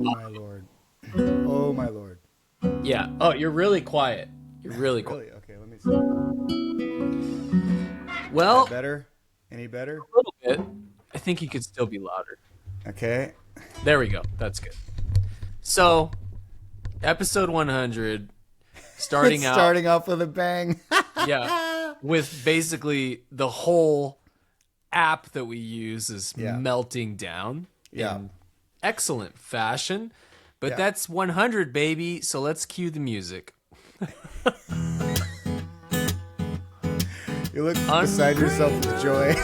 my lord. Oh my lord. Yeah. Oh, you're really quiet. You're really quiet. Really? Okay, let me see. Is that Well, better? Any better? a little bit. I think you could still be louder. Okay. There we go. That's good. So, episode 100, It's starting out, starting off with a bang. yeah, with basically the whole app that we use is Yeah. melting down Yeah. in excellent fashion. But Yeah. that's 100, baby. So let's cue the music. You look beside yourself with joy.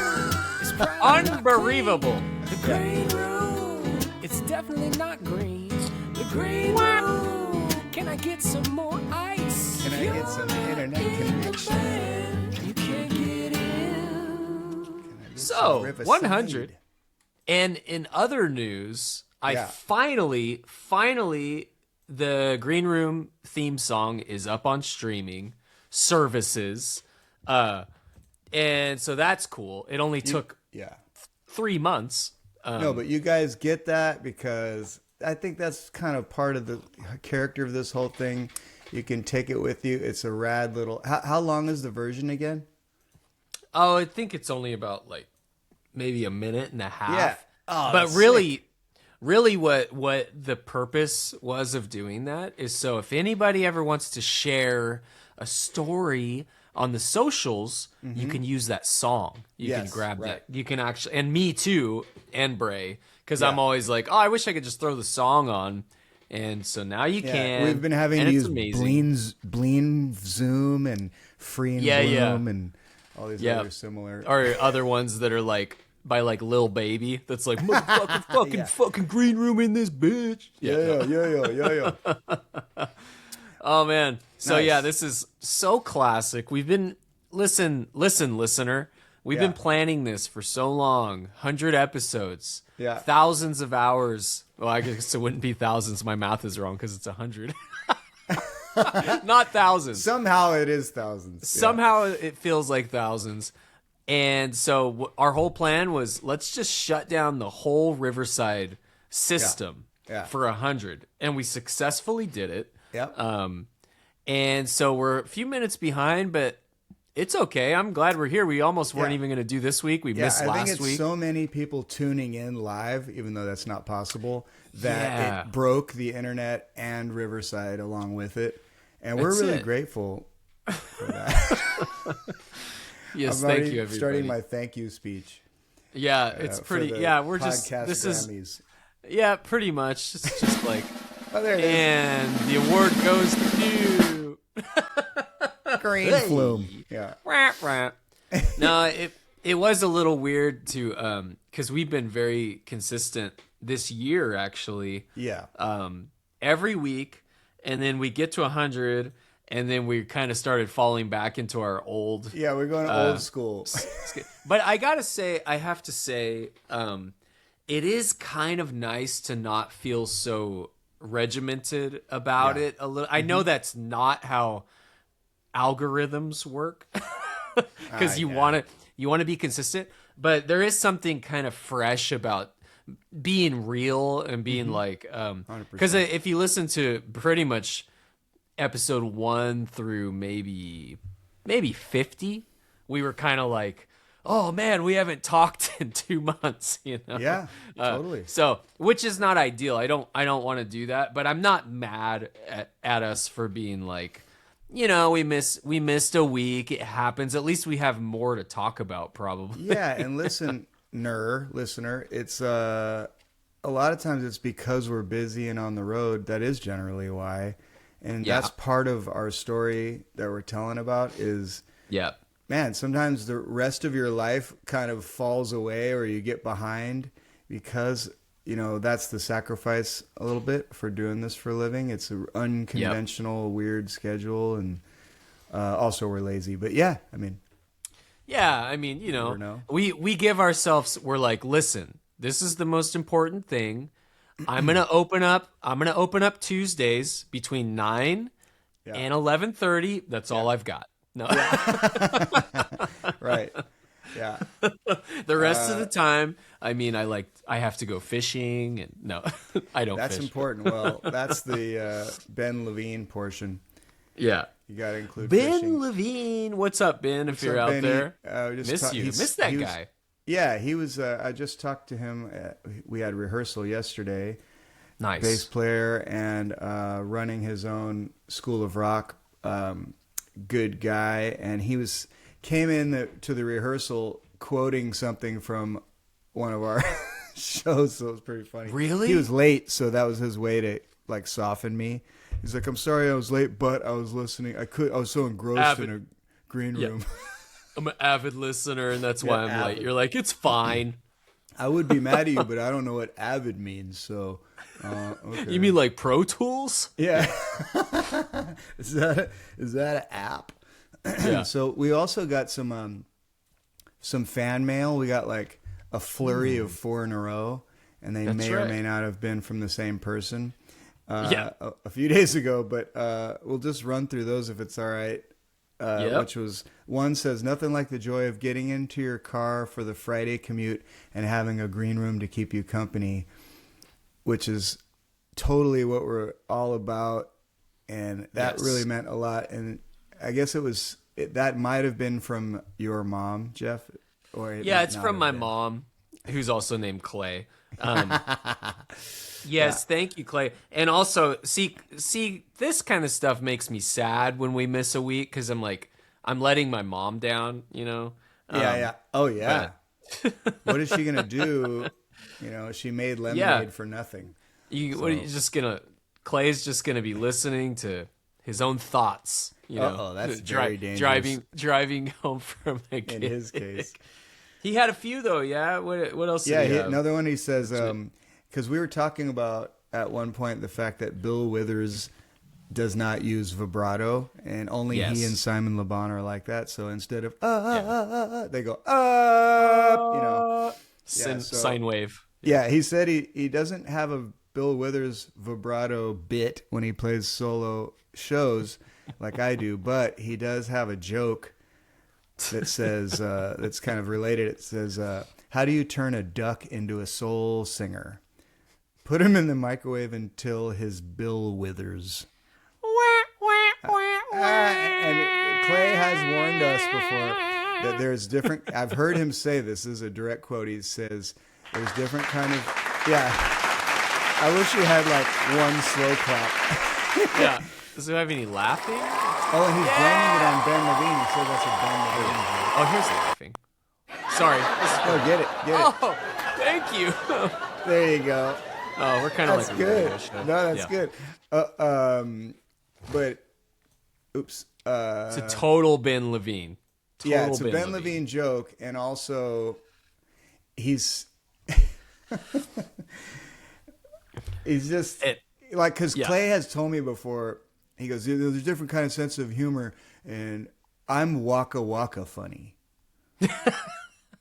Unbelievable. The green room, it's definitely not green. The green room, can I get some more ice? Can I get some internet connection? You can't get in. Can I get So, some Riverside? 100. And in other news, I Yeah. finally, the Green Room theme song is up on streaming services. And so that's cool. It only took Yeah. 3 months. No, but you guys get that because I think that's kind of part of the character of this whole thing. You can take it with you. It's a rad little. How long is the version again? Oh, I think it's only about like maybe a minute and a half. Yeah. Oh, but that's really what the purpose was of doing that is so if anybody ever wants to share a story on the socials, you can use that song. You can Yes, grab right. that. You can actually, and me too, and Bray, because Yeah. I'm always like, oh, I wish I could just throw the song on. And so now you Yeah, can. we've been having and to it's use amazing. Bleen Zoom and Free and Yeah, Bloom yeah. and all these Yeah. other similar. Or other ones that are like by like Lil Baby. That's like motherfucking Yeah. fucking green room in this bitch. Yeah. Oh man. So Nice. yeah, this is so classic. We've been listen, listener. We've Yeah. been planning this for so long. 100 episodes. Yeah. Thousands of hours. Well, I guess it wouldn't be thousands. My math is wrong because it's 100. Not thousands. Somehow it is thousands. Yeah. Somehow it feels like thousands. And so our whole plan was let's just shut down the whole Riverside system Yeah. for 100. And we successfully did it. Yep. And so we're a few minutes behind, but it's okay. I'm glad we're here. We almost weren't Yeah. even going to do this week. We missed I think last it's week. so many people tuning in live, even though that's not possible, that Yeah. it broke the internet and Riverside along with it. And we're That's really it. grateful for that. Yes, I'm thank already you, everybody. starting my thank you speech. Yeah, it's for pretty. the Yeah, we're just. podcast This is. Grammys. Yeah, pretty much. It's just like. Oh, there it is. And the award goes to. Green Hey. Flume. Yeah. Wah, wah. No, it was a little weird to because we've been very consistent this year actually. Yeah. Every week, and then we get to 100, and then we kind of started falling back into our old. Yeah, we're going old school. But I have to say, it is kind of nice to not feel so regimented about Yeah. it a little. I know that's not how algorithms work because you yeah. want to be consistent, but there is something kind of fresh about being real and being like because if you listen to pretty much episode 1 through maybe 50, we were kind of like, oh man, we haven't talked in 2 months, you know. Yeah, totally. So which is not ideal. I don't want to do that, but I'm not mad at us for being like, you know, we missed a week. It happens. At least we have more to talk about probably. Yeah, and listener, it's a lot of times it's because we're busy and on the road. That is generally why. And Yeah. that's part of our story that we're telling about is, Yeah. man, sometimes the rest of your life kind of falls away or you get behind because, you know, that's the sacrifice a little bit for doing this for a living. It's an unconventional, weird schedule. And also we're lazy. But yeah, I mean, Yeah, I mean, you Never know, know. we give ourselves, we're like, listen, this is the most important thing. I'm gonna open up Tuesdays between 9 and 11:30. That's all I've got. No. right. Yeah. The rest of the time, I mean, I have to go fishing, and no, I don't. That's fish, important. Well, that's the Ben Levine portion. Yeah. You got to include Ben fishing. Levine, what's up, Ben? If you're up, out Ben? there, Miss miss that guy. Yeah, he was. I just talked to him. We had rehearsal yesterday. Nice bass player and running his own School of Rock. Good guy, and came in to the rehearsal quoting something from one of our shows, so it was pretty funny. Really? He was late, so that was his way to like soften me. He's like, "I'm sorry I was late, but I was listening. I was so engrossed in a green room." I'm an avid listener, and that's why I'm late. You're like, it's fine. I would be mad at you, but I don't know what avid means, so okay. You mean like Pro Tools? Yeah. Is that an app? Yeah. So we also got some fan mail. We got like a flurry of 4 in a row, and they may or may not have been from the same person. A few days ago, but we'll just run through those if it's all right. Which was, one says, nothing like the joy of getting into your car for the Friday commute and having a green room to keep you company, which is totally what we're all about. And that really meant a lot. And I guess that might have been from your mom, Jeff. Or it's from my mom, who's also named Clay. Yes, thank you, Clay. And also, see, this kind of stuff makes me sad when we miss a week, because I'm like, I'm letting my mom down, you know? Oh, yeah. What is she going to do? You know, she made lemonade for nothing. Clay's just going to be listening to his own thoughts, you know? Oh, that's very dangerous. Driving home from a gig. In his case. He had a few, though, yeah? What else did he have? Another one, he says, because we were talking about, at one point, the fact that Bill Withers does not use vibrato, and only he and Simon Le Bon are like that. So instead of, they go, you know. Sine wave. Yeah, he said he doesn't have a Bill Withers vibrato bit when he plays solo shows like I do, but he does have a joke that says, that's kind of related. It says, how do you turn a duck into a soul singer? Put him in the microwave until his bill withers. And Clay has warned us before that there's different, I've heard him say this is a direct quote. He says, there's different kind of, I wish he had like one slow clap. Yeah. Does he have any laughing? Oh, and he's blaming it on Ben Levine. He said that's a Ben Levine joke. Oh, here's the laughing. Sorry. Oh, get it. Oh, thank you. There you go. Oh, we're kind of like good. No, that's good. But, oops. It's a total Ben Levine. It's a Ben Levine joke, and also he's just because Clay has told me before. He goes, there's a different kind of sense of humor, and I'm waka waka funny.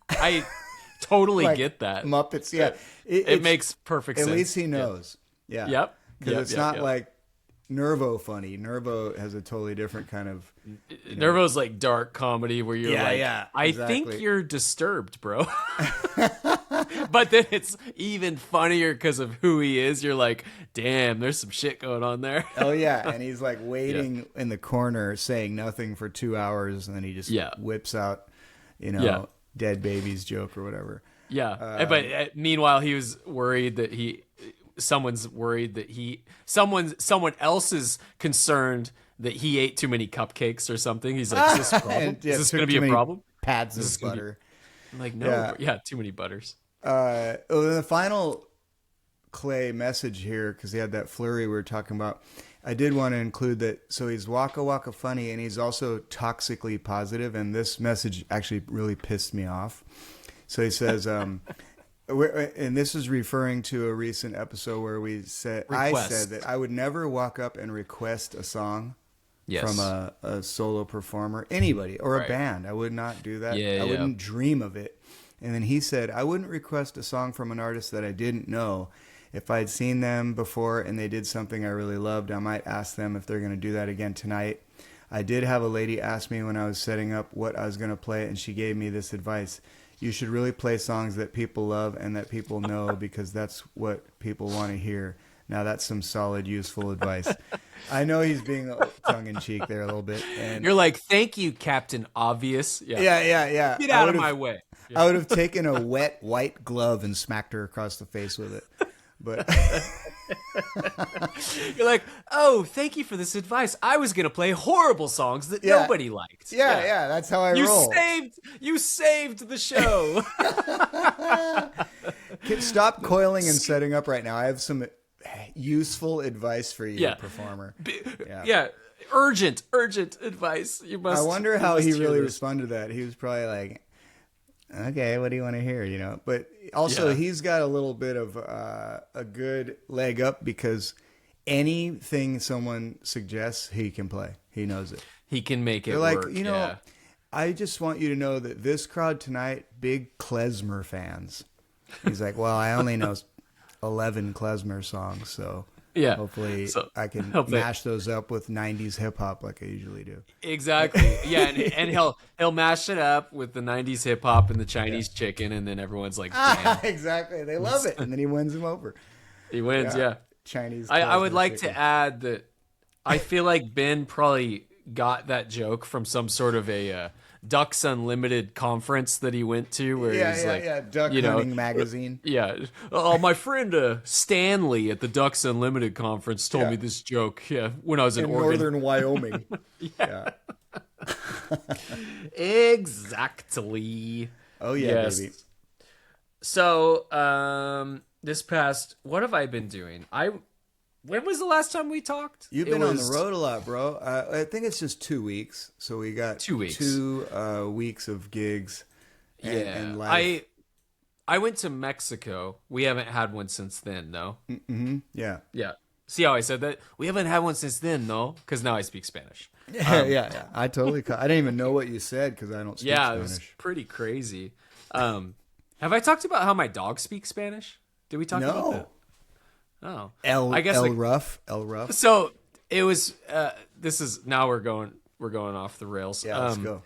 I totally get that. Muppets, yeah. It makes perfect sense. At least he knows. Yeah. Yep. Because it's not like Nervo funny. Nervo has a totally different kind of... Nervo's like dark comedy where you're I exactly. think you're disturbed, bro. But then it's even funnier because of who he is. You're like, damn, there's some shit going on there. Oh, yeah. And he's like waiting in the corner saying nothing for 2 hours. And then he just whips out, dead baby's joke or whatever. Yeah. But meanwhile, he was worried that someone else is concerned that he ate too many cupcakes or something. He's like, is this a problem? Is this going to be a problem? Pads of butter. I'm like, no. Yeah, too many butters. The final Clay message here, because he had that flurry we were talking about, I did want to include that. So he's waka waka funny, and he's also toxically positive, and this message actually really pissed me off. So he says, and this is referring to a recent episode where I said that I would never walk up and request a song from a solo performer, anybody, or a band. I would not do that. I wouldn't dream of it. And then he said, I wouldn't request a song from an artist that I didn't know. If I'd seen them before and they did something I really loved, I might ask them if they're going to do that again tonight. I did have a lady ask me when I was setting up what I was going to play, and she gave me this advice. You should really play songs that people love and that people know because that's what people want to hear. Now, that's some solid, useful advice. I know he's being tongue-in-cheek there a little bit. And You're like, thank you, Captain Obvious. Yeah. Get out of my way. Yeah. I would have taken a wet white glove and smacked her across the face with it. But you're like, oh, thank you for this advice. I was gonna play horrible songs that nobody liked. Yeah, that's how I roll. You saved the show. Stop coiling and setting up right now. I have some useful advice for you, performer. Urgent advice. You must. I wonder how he really responded to that. He was probably like, okay, what do you want to hear? You know, but also he's got a little bit of a good leg up because anything someone suggests, he can play. He knows it. He can make it They're like, work. you know, I just want you to know that this crowd tonight, big klezmer fans. He's like, well, I only know 11 klezmer songs, so hopefully I can mash those up with 90s hip hop like I usually do. Exactly. Yeah, and he'll mash it up with the 90s hip hop and the Chinese chicken, and then everyone's like, damn. Exactly. They love it, and then he wins them over. He wins, yeah. Chinese. I would like chicken. to add that I feel like Ben probably got that joke from some sort of a Ducks Unlimited conference that he went to, where he's like, Duck Hunting magazine. Yeah. Oh, my friend Stanley at the Ducks Unlimited conference told me this joke. Yeah, when I was in Oregon. Northern Wyoming. Yeah. Exactly. Oh yeah, baby. So, what have I been doing? When was the last time we talked? You've been on the road a lot, bro. I think it's just 2 weeks. So we got 2 weeks. 2 weeks of gigs. And life. I went to Mexico. We haven't had one since then, no? Mm-hmm. Yeah. Yeah. See how I said that? We haven't had one since then, no? Because now I speak Spanish. Yeah. I totally. I didn't even know what you said because I don't speak Spanish. Yeah, it was pretty crazy. Have I talked about how my dog speaks Spanish? Did we talk about that? Oh, I guess El Rough. So it was. This is now we're going off the rails. Yeah, let's go.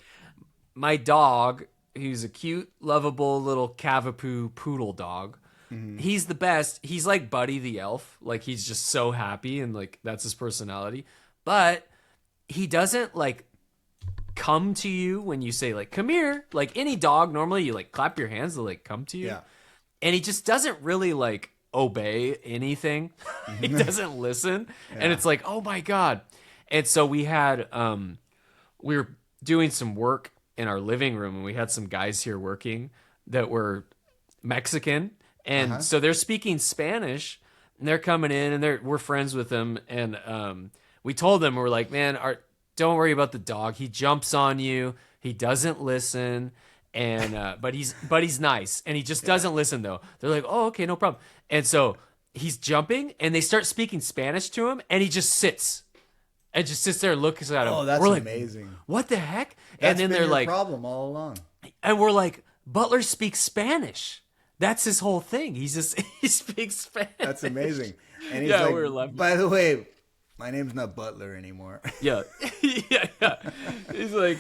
My dog, he's a cute, lovable little Cavapoo poodle dog. Mm-hmm. He's the best. He's like Buddy the elf. Like he's just so happy and like that's his personality. But he doesn't like come to you when you say like come here. Like any dog, normally you like clap your hands to like come to you. Yeah. And he just doesn't really like obey anything. He doesn't listen. And it's like, oh my God. And so we had we were doing some work in our living room and we had some guys here working that were Mexican. And so they're speaking Spanish and they're coming in and we're friends with them. And we told them, we're like, man, don't worry about the dog. He jumps on you. He doesn't listen. And but he's nice and he just doesn't listen though. They're like, oh, okay, no problem. And so he's jumping and they start speaking Spanish to him and he just sits and just sits there and looks at him. Oh, that's amazing. Like, what the heck? That's and then been they're your like problem all along. And we're like, Butler speaks Spanish. That's his whole thing. He speaks Spanish. That's amazing. And he's like, we're laughing. By the way, my name's not Butler anymore. Yeah. Yeah. He's like,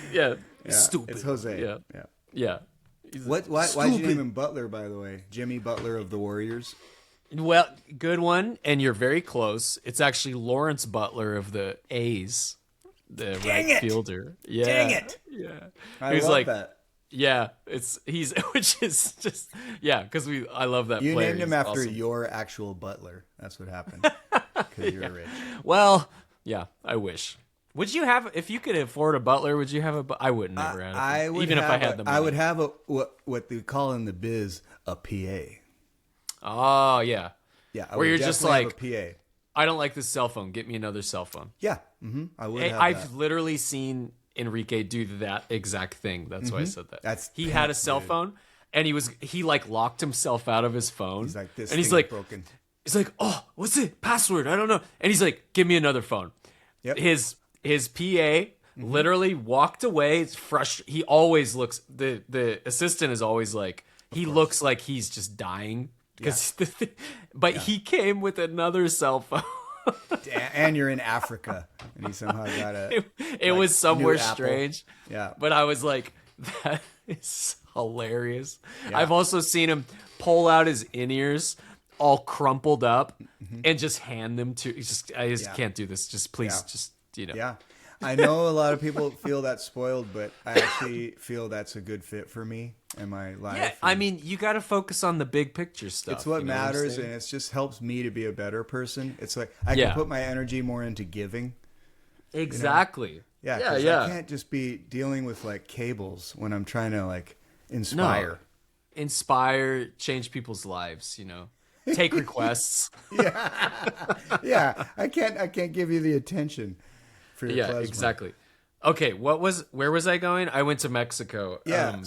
stupid. It's Jose. Yeah. Why'd you name him Butler, by the way? Jimmy Butler of the Warriors? Well, good one, and you're very close. It's actually Lawrence Butler of the A's, the right fielder. Yeah. Dang it! Yeah. I love that. Yeah, which is just because I love that. You player. named him after your actual butler. That's what happened. Because you're rich. Well, yeah, I wish. Would you have, if you could afford a butler, would you have I would never have. I would even if I had the money. I would have what they call in the biz a PA. Oh yeah, yeah. Where you're just like a PA. I don't like this cell phone. Get me another cell phone. Yeah, I would. I've literally seen Enrique do that exact thing. That's why I said that. He had a cell phone, and he like locked himself out of his phone. He's like this, and he's like broken. He's like, oh, what's it? Password? I don't know. And he's like, give me another phone. Yep. His PA literally walked away. It's frustrating. He always looks. The assistant is always like, he looks like he's just dying. But he came with another cell phone. And you're in Africa, and he somehow got it was somewhere new apple. strange. Yeah. But I was like, that is hilarious. Yeah. I've also seen him pull out his in-ears all crumpled up and just hand them to. I just can't do this. Just please, just Yeah. I know a lot of people feel that spoiled, but I actually feel that's a good fit for me and my life. Yeah, I mean, you got to focus on the big picture stuff. It's what matters, and it just helps me to be a better person. It's like I can put my energy more into giving. Exactly. You know? Yeah, I can't just be dealing with like cables when I'm trying to like inspire. No. Inspire, change people's lives, Take requests. Yeah. I can't give you the attention for your plasma. Exactly. Okay, where was I going? I went to Mexico. Yeah.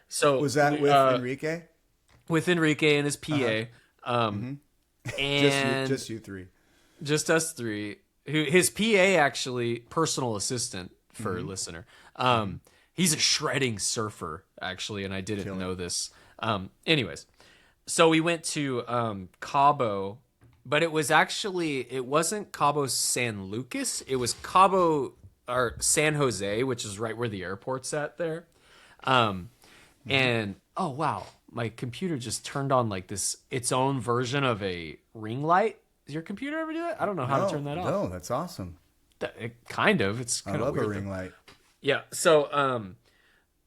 So was that with Enrique? With Enrique and his PA. And just you three. Just us three. His PA actually, personal assistant for a listener. He's a shredding surfer, actually, and I didn't know this. Anyways, so we went to Cabo, but it wasn't Cabo San Lucas. It was Cabo or San Jose, which is right where the airport's at there. And oh wow, my computer just turned on like its own version of a ring light. Does your computer ever do that? I don't know how to turn that off. No, that's awesome. Kind of. It's kind of weird. I love a ring light. Yeah. So,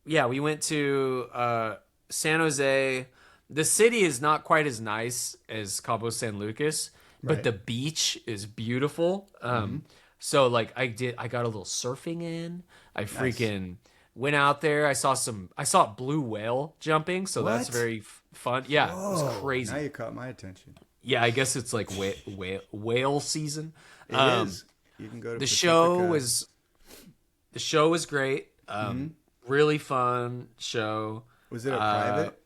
we went to San Jose. The city is not quite as nice as Cabo San Lucas, but the beach is beautiful. So like I got a little surfing in. I freaking went out there. I saw a blue whale jumping. So that's very fun. Yeah. Whoa, it was crazy. Now you caught my attention. Yeah. I guess it's like whale season. It is. You can go to the show was great. Really fun show. Was it a private?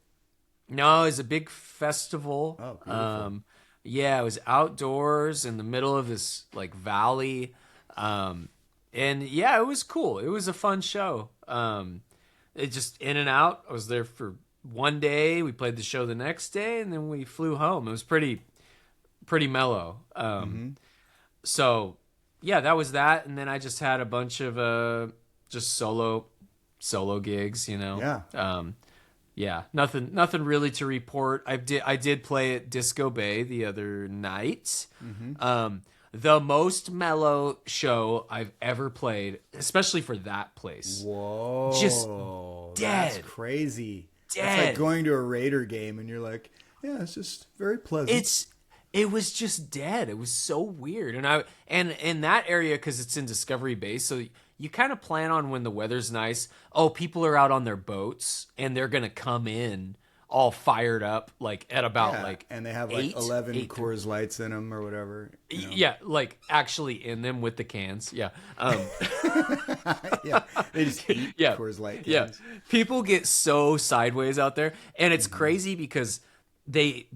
No, it was a big festival. Oh, beautiful. Yeah, it was outdoors in the middle of this like valley. And yeah, it was cool. It was a fun show. It just in and out. I was there for one day. We played the show the next day, and then we flew home. It was pretty mellow. So yeah, that was that. And then I just had a bunch of just solo gigs, Yeah, nothing really to report. I did play at Disco Bay the other night. The most mellow show I've ever played, especially for that place. Whoa, just dead. That's crazy. Dead. It's like going to a Raider game and you're like, yeah, it's just very pleasant. It was just dead. It was so weird. And in that area, because it's in Discovery Bay, so you kind of plan on when the weather's nice. Oh, people are out on their boats and they're gonna come in all fired up, like at about and they have like 11 Coors Lights in them or whatever. Yeah, like actually in them with the cans. Yeah, yeah, they just eat Coors Light cans. Yeah, people get so sideways out there, and it's crazy because they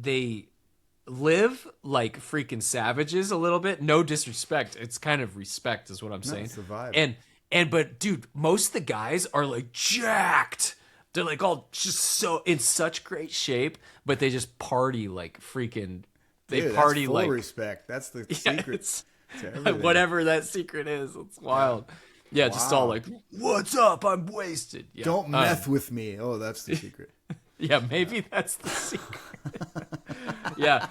live like freaking savages a little bit. No disrespect. It's kind of respect is what I'm saying. It's the vibe. But dude, most of the guys are like jacked. They're like all just so in such great shape, but they just party like freaking. They party that's full like respect. That's the secret. Whatever that secret is, it's wild. Yeah, just all like, what's up? I'm wasted. Yeah. Don't meth with me. Oh, that's the secret. Yeah, maybe that's the secret. Yeah.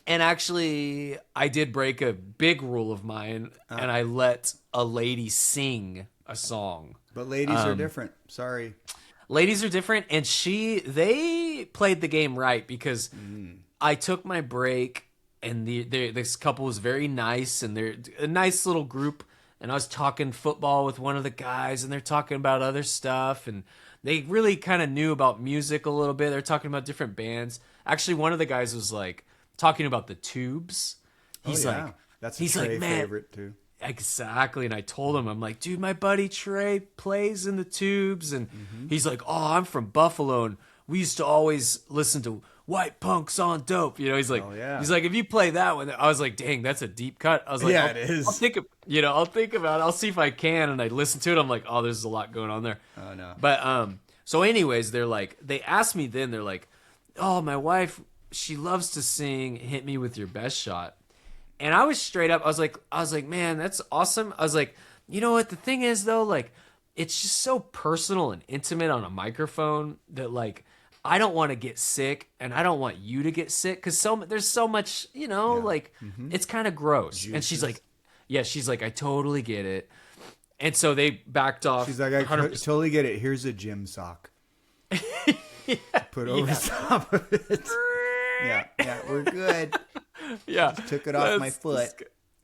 And actually, I did break a big rule of mine, and I let a lady sing a song. But ladies are different. Sorry. Ladies are different, and they played the game right because I took my break, and this couple was very nice, and they're a nice little group, and I was talking football with one of the guys, and they're talking about other stuff, and they really kind of knew about music a little bit. They're talking about different bands. Actually, one of the guys was like talking about the Tubes. He's that's a Trey favorite too. Exactly. And I told him, I'm like, dude, my buddy Trey plays in the Tubes. And he's like, oh, I'm from Buffalo. And we used to always listen to White Punks on Dope. He's like, he's like, if you play that one, I was like, dang, that's a deep cut. I was like, yeah, it is. I'll think about it. I'll see if I can. And I listen to it. I'm like, oh, there's a lot going on there. Oh, no. But, so anyways, they asked me then, they're like, oh, my wife, she loves to sing Hit Me With Your Best Shot. And I was straight up, I was like, man, that's awesome. I was like, you know what? The thing is though, like, it's just so personal and intimate on a microphone that like, I don't want to get sick and I don't want you to get sick. Cause there's so much, like it's kind of gross. Juices. And she's like, yeah, she's like, I totally get it. And so they backed off. She's like, I totally get it. Here's a gym sock. Put over the top of it. Yeah, we're good. Yeah. Just took it off my foot.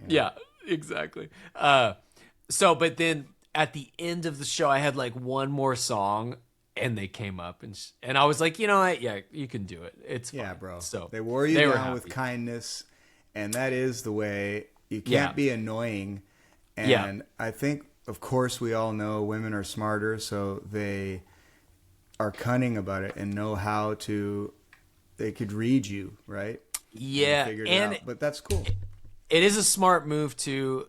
Yeah, exactly. But then at the end of the show, I had like one more song, and they came up, and I was like, you know what? Yeah, you can do it. It's fine. Yeah, bro. So they wore you down with kindness, and that is the way. You can't be annoying. And I think, of course, we all know women are smarter, so they are cunning about it and know how to. They could read you, right? Yeah, and but that's cool. It is a smart move to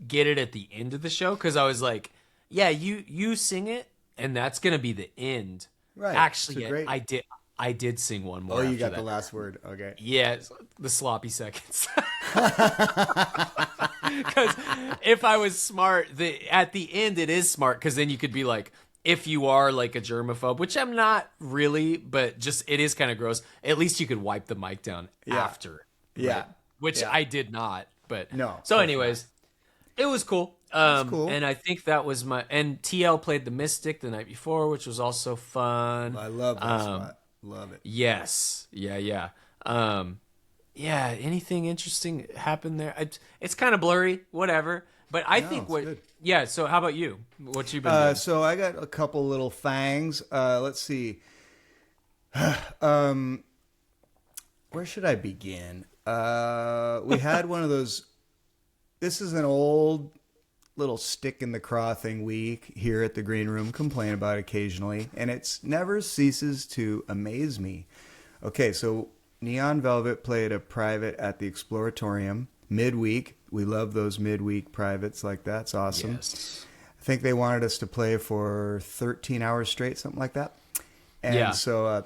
get it at the end of the show, because I was like, yeah, you sing it, and that's gonna be the end. Right. Actually, I did sing one more. Oh, you got that. the last word. Okay. Yeah, the sloppy seconds. Because if I was smart, at the end it is smart, because then you could be like, if you are like a germaphobe, which I'm not really, but just it is kind of gross. At least you could wipe the mic down after. Yeah. Right? Which I did not. But no. So, anyways, it was cool. Cool. And I think that was and TL played the Mystic the night before, which was also fun. I love that spot. Love it. Yes. Yeah. Yeah. Anything interesting happened there? It's kind of blurry. Whatever. But I think good. Yeah. So how about you? What you been doing? So I got a couple little fangs. Let's see. Where should I begin? We had one of those. This is an old little stick in the craw thing we here at the Green Room complain about occasionally, and it never ceases to amaze me. Okay, so Neon Velvet played a private at the Exploratorium midweek. We love those midweek privates like that. It's awesome. Yes. I think they wanted us to play for 13 hours straight, something like that. And so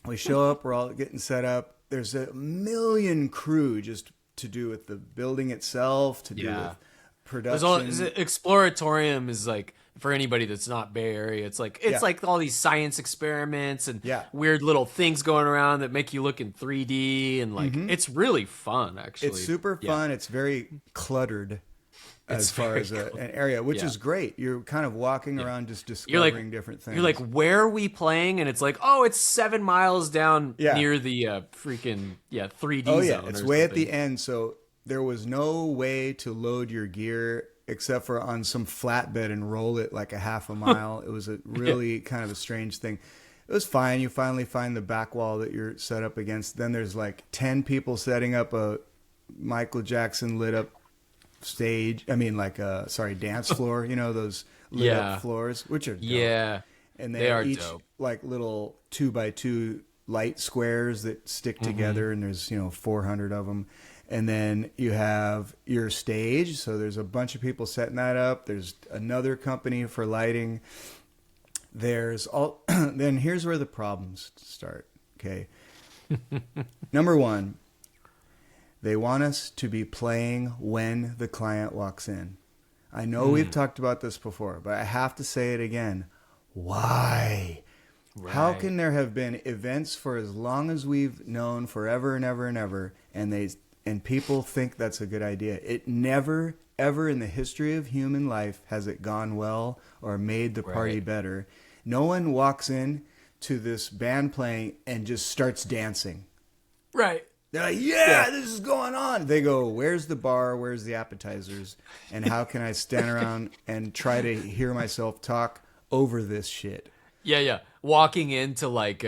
we show up, we're all getting set up. There's a million crew just to do with the building itself, to do with production. Exploratorium is like, for anybody that's not Bay Area, it's like all these science experiments and weird little things going around that make you look in 3D, and like it's really fun. Actually, it's super fun. It's very cluttered as far as an area, which is great. You're kind of walking around just discovering different things. You're like, where are we playing? And it's like, oh, it's 7 miles down near the freaking 3D zone. It's way at the end. So there was no way to load your gear except for on some flatbed and roll it like a half a mile. It was a really kind of a strange thing. It was fine. You finally find the back wall that you're set up against. Then there's like 10 people setting up a Michael Jackson lit up stage. I mean, like dance floor. You know, those lit up floors, which are dope. Yeah, and they are each dope. Like little 2x2 light squares that stick together, and there's 400 of them. And then you have your stage. So there's a bunch of people setting that up. There's another company for lighting. There's all. Then here's where the problems start. Okay. Number one, they want us to be playing when the client walks in. I know we've talked about this before, but I have to say it again. Why? Right. How can there have been events for as long as we've known, forever and ever and ever, and people think that's a good idea? It never, ever in the history of human life has it gone well or made the party better. No one walks in to this band playing and just starts dancing. Right. They're like, yeah, this is going on. They go, where's the bar? Where's the appetizers? And how can I stand around and try to hear myself talk over this shit? Yeah. Walking into like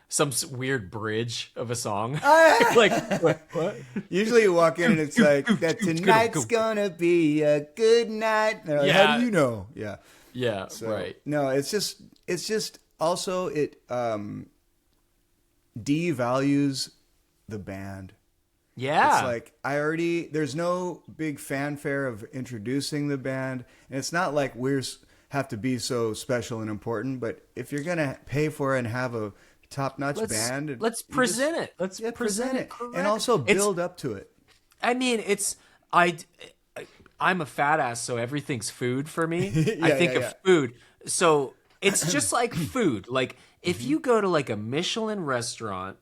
some weird bridge of a song. Like, what? Usually you walk in and it's like, that tonight's gonna be a good night. Like, how do you know? Yeah. So, right. No, it's just also it devalues the band. Yeah. It's like there's no big fanfare of introducing the band. And it's not like have to be so special and important, but if you're going to pay for it and have a top-notch band, let's present it. Let's present it correctly. And also build up to it. I mean, I'm a fat ass, so everything's food for me. I think of food. So it's just like food. Like if you go to like a Michelin restaurant,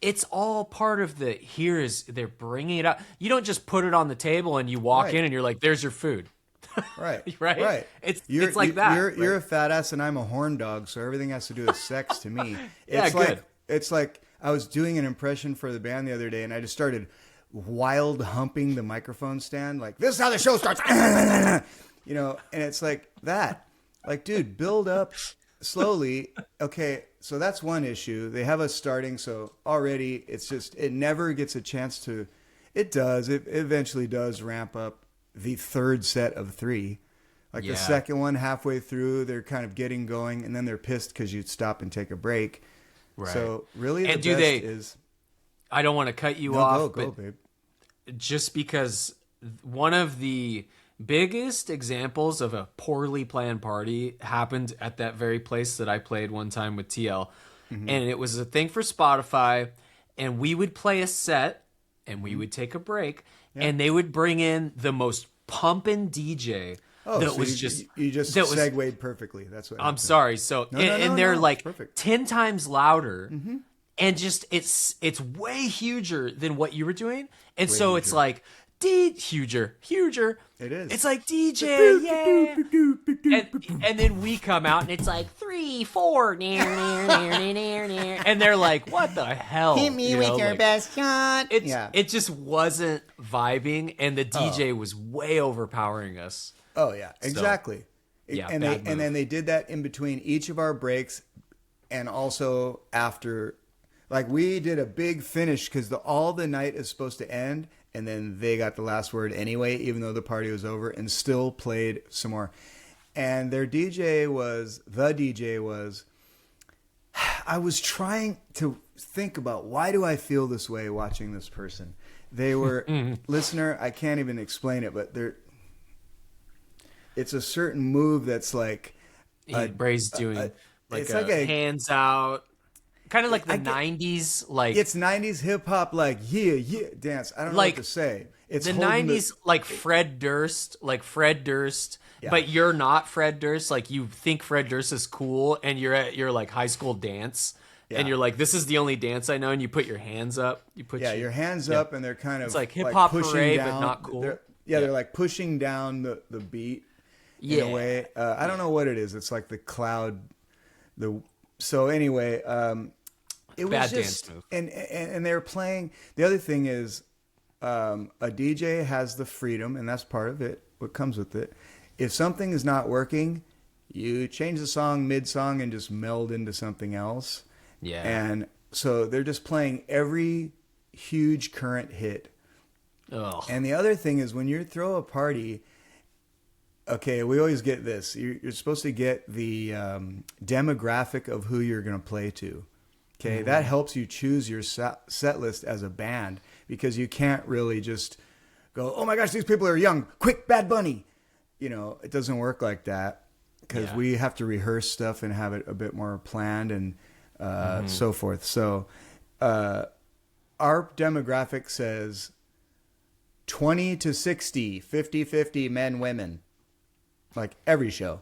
it's all part of they're bringing it up. You don't just put it on the table and you walk in and you're like, there's your food. Right. Right. It's like that. You're a fat ass and I'm a horn dog, so everything has to do with sex to me. Good. It's like I was doing an impression for the band the other day and I just started wild humping the microphone stand like, this is how the show starts. You know, and it's like that. Like, dude, build up slowly. Okay, so that's one issue. They have us starting, so already it's just, it never gets a chance to, it eventually does ramp up the third set of 3. Like the second one, halfway through, they're kind of getting going, and then they're pissed because you'd stop and take a break. Right. So really the best is... I don't want to cut you off, go, babe. Just because one of the biggest examples of a poorly planned party happened at that very place that I played one time with TL. Mm-hmm. And it was a thing for Spotify, and we would play a set, and we would take a break, and they would bring in the most pumping DJ. Oh, that so was you just segued perfectly. That's what I'm sorry. So they're like perfect. 10 times louder. Mm-hmm. And just it's way huger than what you were doing, and so it's like huger. It is. It's like DJ, and then we come out and it's like 3, 4, and they're like, "What the hell?" Hit me with your best shot. It just wasn't vibing, and the DJ was way overpowering us. Oh yeah, exactly. So, and then they did that in between each of our breaks, and also after. Like, we did a big finish because all the night is supposed to end, and then they got the last word anyway, even though the party was over, and still played some more. And their DJ was, I was trying to think about, why do I feel this way watching this person? They were, listener, I can't even explain it, but it's a certain move that's like... Brays doing like a hands out... Kind of like the 90s, like... It's 90s hip-hop, like, yeah, dance. I don't know what to say. It's the 90s, like Fred Durst, but you're not Fred Durst. Like, you think Fred Durst is cool, and you're at your, like, high school dance, and you're like, this is the only dance I know, and you put your hands up. Your hands up, and they're kind of... It's like hip-hop parade, down, but not cool. They're like pushing down the beat in a way. I don't know what it is. It's like the cloud... So anyway... It was bad just, dance move. And they were playing. The other thing is, a DJ has the freedom, and that's part of it. What comes with it. If something is not working, you change the song mid-song and just meld into something else. Yeah. And so they're just playing every huge current hit. Ugh. And the other thing is, when you throw a party, okay, we always get this. You're supposed to get the demographic of who you're going to play to. Okay, that helps you choose your set list as a band, because you can't really just go, oh my gosh, these people are young, quick, Bad Bunny. You know, it doesn't work like that, because we have to rehearse stuff and have it a bit more planned and so forth. So our demographic says 20 to 60, 50-50 men, women, like every show.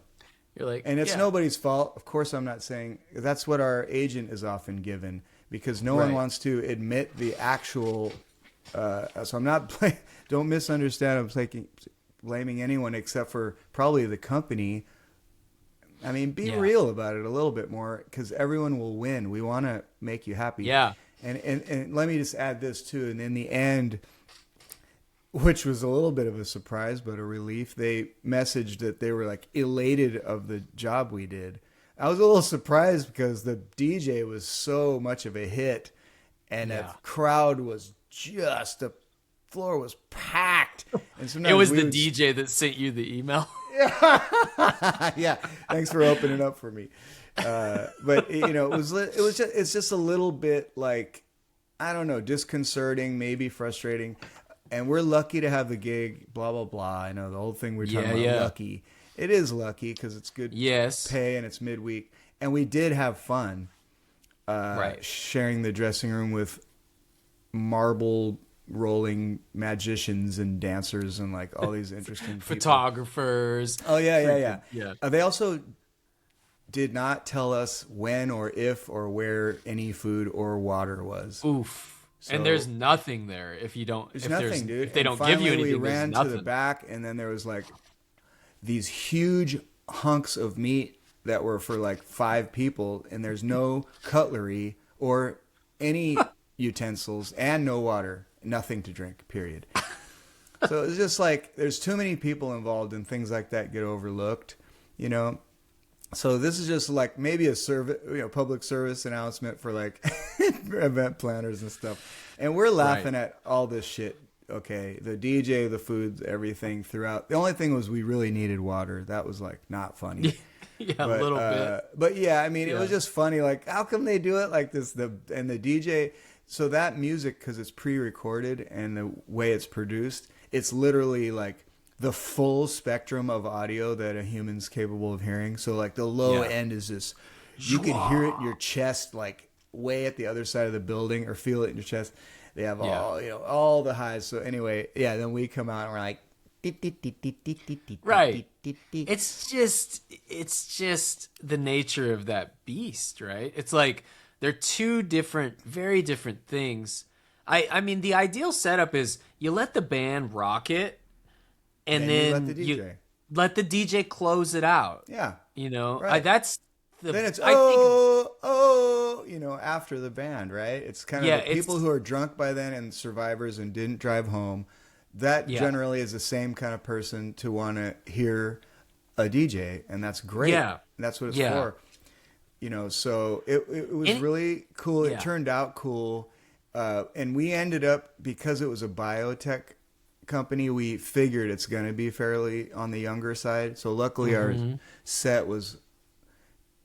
You're like, and it's nobody's fault. Of course, I'm not saying that's what our agent is often given, because no one wants to admit the actual. So I'm not. Don't misunderstand. I'm blaming anyone except for probably the company. I mean, be real about it a little bit more, because everyone will win. We want to make you happy. Yeah. And let me just add this too. And in the end, which was a little bit of a surprise, but a relief, they messaged that they were like elated of the job we did. I was a little surprised because the DJ was so much of a hit, and the crowd was the floor was packed. And sometimes it was the DJ that sent you the email. Yeah. Thanks for opening up for me. But it's just a little bit like, I don't know, disconcerting, maybe frustrating. And we're lucky to have the gig, blah, blah, blah. I know the whole thing we're talking about, lucky. It is lucky because it's good pay and it's midweek. And we did have fun sharing the dressing room with marble rolling magicians and dancers and like all these interesting people. Photographers. Oh yeah. Yeah. They also did not tell us when or if or where any food or water was. Oof. So, and there's nothing there if you don't. There's if nothing, dude. If they don't finally give you anything, we ran there's to the nothing. back, and then there was like these huge hunks of meat that were for like 5 people, and there's no cutlery or any utensils, and no water, nothing to drink. Period. So it's just like there's too many people involved, and things like that get overlooked, you know. So this is just like maybe a service, public service announcement for like event planners and stuff. And we're laughing at all this shit. Okay, the DJ, the foods, everything throughout. The only thing was we really needed water. That was like not funny. A little bit. But yeah, I mean, it was just funny. Like, how come they do it like this? The DJ. So that music, because it's pre-recorded and the way it's produced, it's literally like the full spectrum of audio that a human's capable of hearing. So like the low end is just, you can hear it in your chest, like way at the other side of the building, or feel it in your chest. They have all the highs. So anyway, then we come out and we're like, right. It's just the nature of that beast, right? It's like they're two different, very different things. I mean, the ideal setup is you let the band rock it, and then you let the DJ close it out. Yeah. Right. That's the. Then it's after the band, right? It's kind of the people who are drunk by then and survivors and didn't drive home. That generally is the same kind of person to want to hear a DJ, and that's great. Yeah. That's what it's for. So it was really cool. It turned out cool. And we ended up, because it was a biotech company, we figured it's going to be fairly on the younger side. So luckily our set was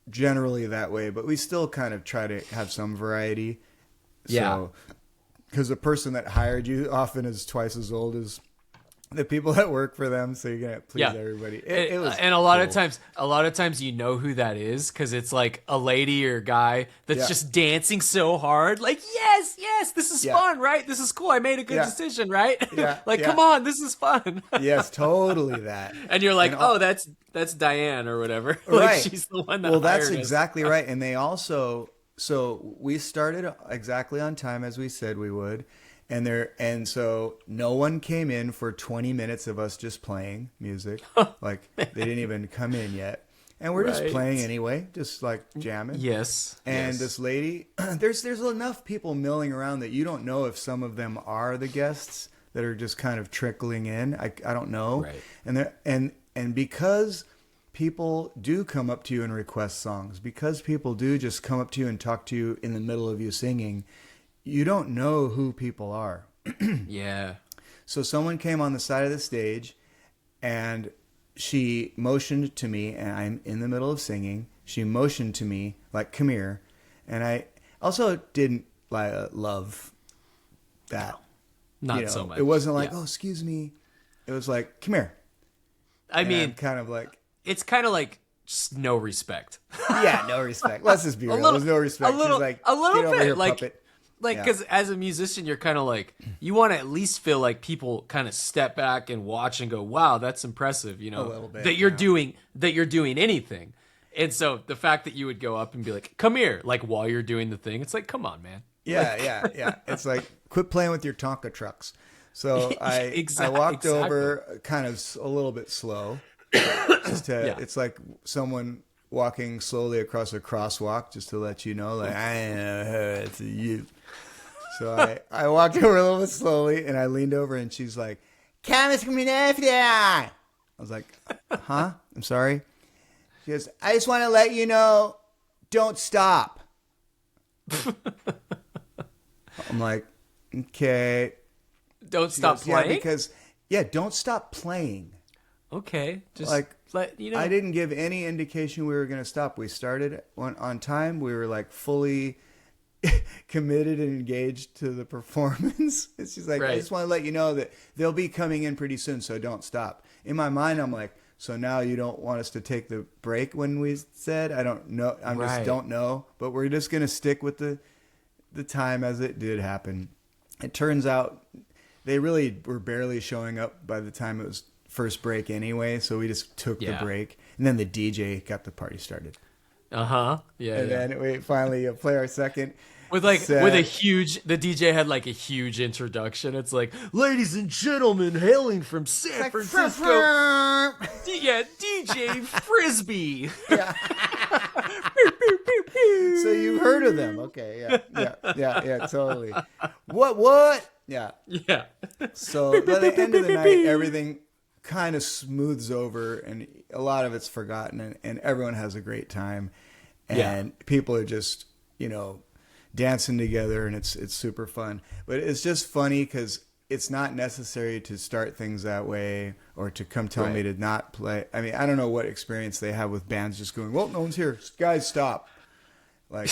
generally that way, but we still kind of try to have some variety. So, because the person that hired you often is twice as old as the people that work for them, so you're gonna please everybody. It was and a lot of times you know who that is, because it's like a lady or guy that's just dancing so hard, like yes, this is fun, right? This is cool. I made a good decision, right? Come on, this is fun. Yes, totally that. And you're like, that's Diane or whatever. Right. She's the one that. Well, that's hired exactly us. right. And they also, so we started exactly on time as we said we would. And so no one came in for 20 minutes of us just playing music. Like they didn't even come in yet. And we're just playing anyway, just like jamming. Yes. And this lady, there's enough people milling around that you don't know if some of them are the guests that are just kind of trickling in. I don't know. Right. And because people do come up to you and request songs, because people do just come up to you and talk to you in the middle of you singing, you don't know who people are. Yeah. So someone came on the side of the stage and she motioned to me, and I'm in the middle of singing. She motioned to me, like, come here. And I also didn't love that. Not so much. It wasn't like, oh, excuse me. It was like, come here. I mean, kind of like, it's kind of like just no respect. Yeah, no respect. Let's just be real. There's no respect. A little bit. Here, puppet. Because as a musician, you're kind of like, you want to at least feel like people kind of step back and watch and go, wow, that's impressive, a little bit, that you're doing anything. And so the fact that you would go up and be like, come here, like while you're doing the thing, it's like, come on, man. Yeah. It's like, quit playing with your Tonka trucks. So I walked over kind of a little bit slow. It's like someone walking slowly across a crosswalk, just to let you know, like, I know it's you. So I walked over a little bit slowly, and I leaned over, and she's like, "Cameras coming after you." I was like, "Huh? I'm sorry." She goes, "I just want to let you know, don't stop." I'm like, "Okay." Don't stop playing? Yeah, because don't stop playing. Okay, just like, let you know. I didn't give any indication we were going to stop. We started on time. We were like fully committed and engaged to the performance. It's just like, I just want to let you know that they'll be coming in pretty soon, so don't stop. In my mind, I'm like, so now you don't want us to take the break when we said? I don't know. Just don't know. But we're just going to stick with the time as it did happen. It turns out they really were barely showing up by the time it was first break anyway. So we just took the break, and then the DJ got the party started. Yeah. And then we finally play our second. With a huge, the DJ had like a huge introduction. It's like, ladies and gentlemen, hailing from San Francisco, DJ Frisbee. Yeah. So you've heard of them, okay? Yeah, totally. What? Yeah. So by the end of the night, everything kind of smooths over, and a lot of it's forgotten, and everyone has a great time, and people are just, dancing together, and it's super fun. But it's just funny because it's not necessary to start things that way or to come tell me to not play. I mean, I don't know what experience they have with bands just going, well, no one's here. Guys, stop. Like,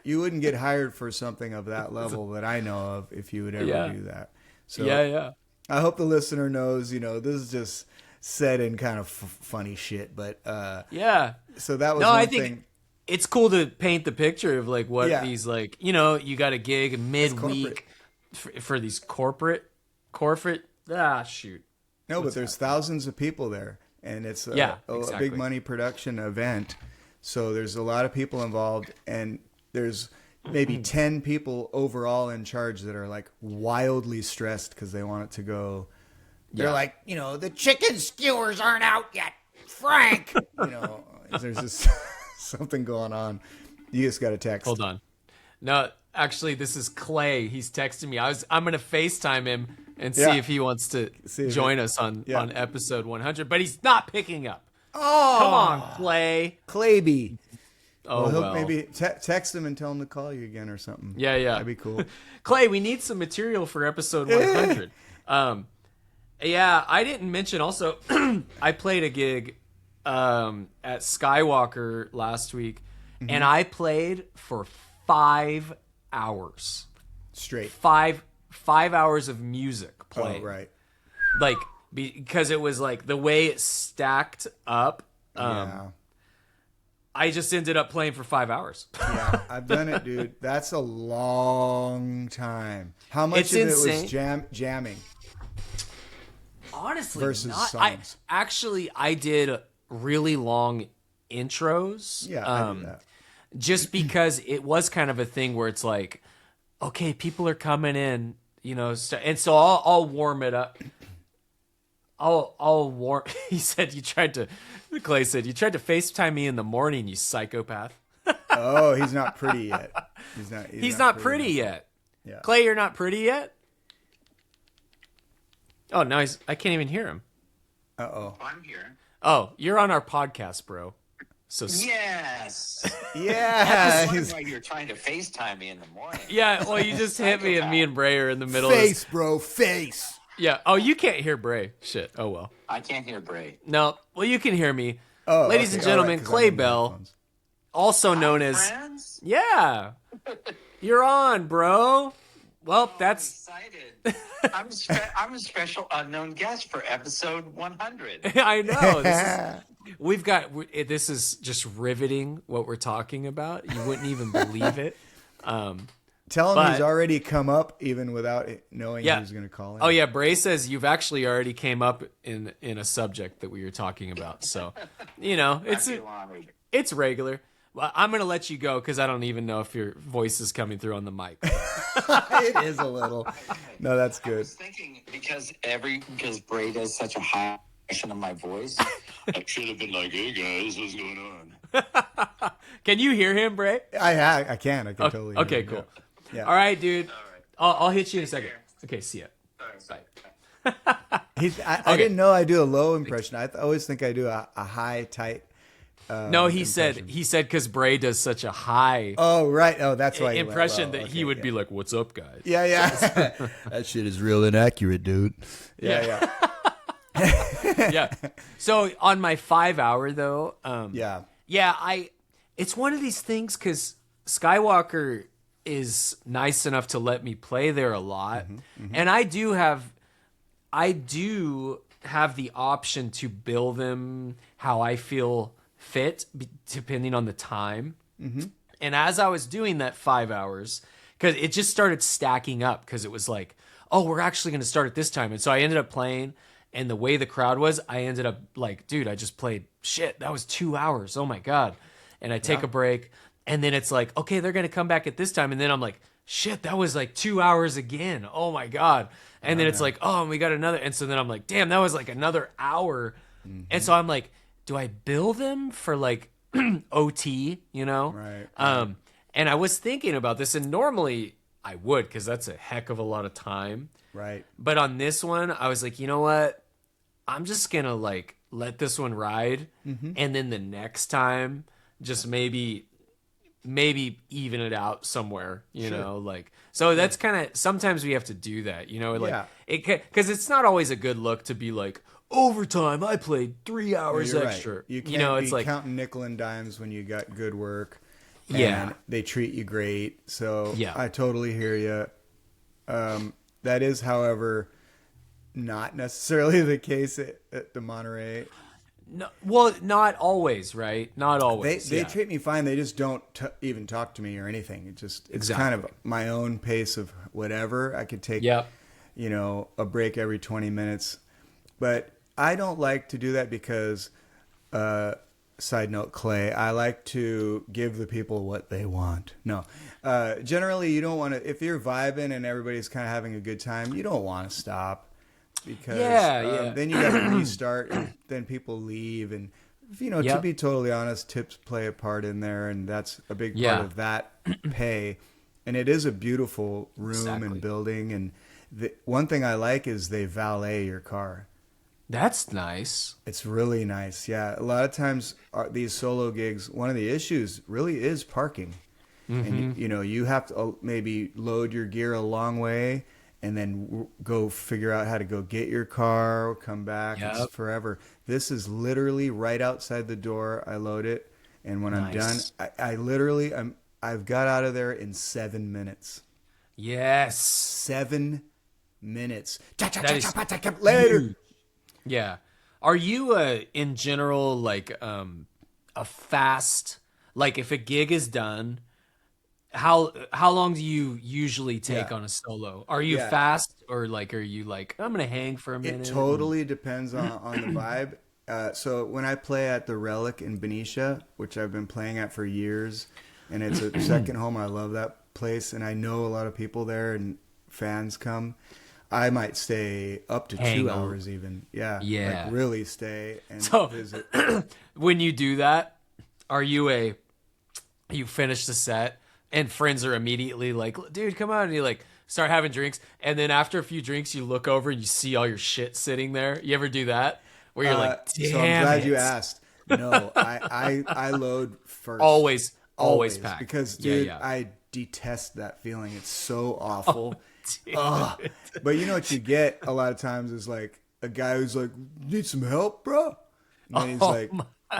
you wouldn't get hired for something of that level that I know of if you would ever do that. So I hope the listener knows, this is just said in kind of funny shit. But so that was one thing. It's cool to paint the picture of like what these like, you got a gig midweek for these corporate. Shoot. No, but there's thousands of people there, and it's a big money production event. So there's a lot of people involved, and there's maybe 10 people overall in charge that are like wildly stressed because they want it to go. They're like, the chicken skewers aren't out yet. Frank! There's just something going on. You just got a text. Hold on. No, actually, this is Clay. He's texting me. I'm going to FaceTime him and see if he wants to join us on episode 100, but he's not picking up. Oh, come on, Clay. Clayby. Oh, well. Maybe text him and tell him to call you again or something. Yeah. That'd be cool. Clay, we need some material for episode 100. I didn't mention also, I played a gig at Skywalker last week, and I played for 5 hours straight. 5 hours of music playing. Oh, right. Like, because it was like the way it stacked up. I just ended up playing for 5 hours. Yeah, I've done it, dude. That's a long time. How much of insane. it was jamming? Honestly, versus songs. I did really long intros. Yeah, I do that. Just because it was kind of a thing where it's like, okay, people are coming in, and so I'll warm it up. I'll warm. Clay said you tried to FaceTime me in the morning, you psychopath. Oh, he's not pretty yet. He's not pretty yet. Yeah. Clay, you're not pretty yet? Oh, no, I can't even hear him. Uh-oh. I'm here. Oh, you're on our podcast, bro. So yes. Yeah. I was wondering why you're trying to FaceTime me in the morning. Yeah, well, you just hit me, and me and Bray are in the middle Face, of this. bro, face. Yeah. Oh, you can't hear Bray. Shit. Oh, well. I can't hear Bray. No. Well, you can hear me. Oh, ladies and gentlemen, right, Clay Bell, also known as... Friends? Yeah. You're on, bro. Well, that's... I'm excited. I'm a special unknown guest for episode 100. I know. This is just riveting what we're talking about. You wouldn't even believe it. Tell him he's already come up even without knowing he was going to call him. Oh, yeah. Bray says you've actually already came up in a subject that we were talking about. So, it's regular. Well, I'm going to let you go because I don't even know if your voice is coming through on the mic. It is a little. No, that's good. I was thinking because Bray does such a high impression of my voice, I should have been like, "Hey guys, what's going on?" Can you hear him, Bray? I can. I can totally. Okay, hear cool. him. Yeah. All right, dude. All right. I'll hit you in a second. Okay, see ya. Bye. I didn't know I do a low impression. I always think I do a high, tight. No, he said because Bray does such a high. Oh right. Oh, that's why impression that he would be like, "What's up, guys?" Yeah. That shit is real inaccurate, dude. Yeah. Yeah. So on my 5 hour though, it's one of these things because Skywalker is nice enough to let me play there a lot, and I do have the option to bill them how I feel fit depending on the time. And as I was doing that 5 hours, because it just started stacking up, because it was like, oh, we're actually going to start at this time. And so I ended up playing, and the way the crowd was, I ended up like, dude, I just played shit. That was 2 hours. Oh my God. And I take a break, and then it's like, okay, they're going to come back at this time. And then I'm like, shit, that was like 2 hours again. Oh my God. And then it's like, oh, and we got another. And so then I'm like, damn, that was like another hour. And so I'm like, do I bill them for like OT, you know? Right. And I was thinking about this, and normally I would, because that's a heck of a lot of time. Right. But on this one, I was like, you know what? I'm just going to like let this one ride. And then the next time, just maybe even it out somewhere, you know, like, so that's kind of, sometimes we have to do that, you know, like because it's not always a good look to be like, overtime, I played 3 hours extra. Right. You can't know, be it's like counting nickel and dimes when you got good work. Yeah. And they treat you great. So Yeah. I totally hear you. That is, however, not necessarily the case at the Monterey. no, well, not always, right? Not always. They treat me fine. They just don't even talk to me or anything. It's kind of my own pace of whatever. I could take, you know, a break every 20 minutes. But I don't like to do that because, side note, Clay, I like to give the people what they want. No. Generally, you don't want to, if you're vibing and everybody's kind of having a good time, you don't want to stop. Because then you got to restart, and then people leave. And, you know, to be totally honest, tips play a part in there, and that's a big part of that pay. And it is a beautiful room and building. And one thing I like is they valet your car. That's nice. It's really nice. Yeah. A lot of times these solo gigs, one of the issues really is parking. And, you know, you have to maybe load your gear a long way and then go figure out how to go get your car, come back. It's forever. This is literally right outside the door. I load it. And when I'm done, I literally, I've got out of there in 7 minutes. Yes. 7 minutes. Later. Yeah. Are you in general like a fast, like if a gig is done, how long do you usually take on a solo? Are you fast, or like are you like, I'm gonna hang for a minute? It totally depends on the vibe. So when I play at the Relic in Benicia, which I've been playing at for years, and it's a second home, I love that place, and I know a lot of people there and fans come. I might stay up to 2 hours even. Yeah. Like really stay and visit. When you do that, are you you finish the set and friends are immediately like, dude, come on, and you like start having drinks, and then after a few drinks you look over and you see all your shit sitting there? You ever do that? Where you're like, damn, so I'm glad you asked. No, I load first. Always pack. Because dude, I detest that feeling. It's so awful. But you know what you get a lot of times is like a guy who's like, need some help, bro? And then he's like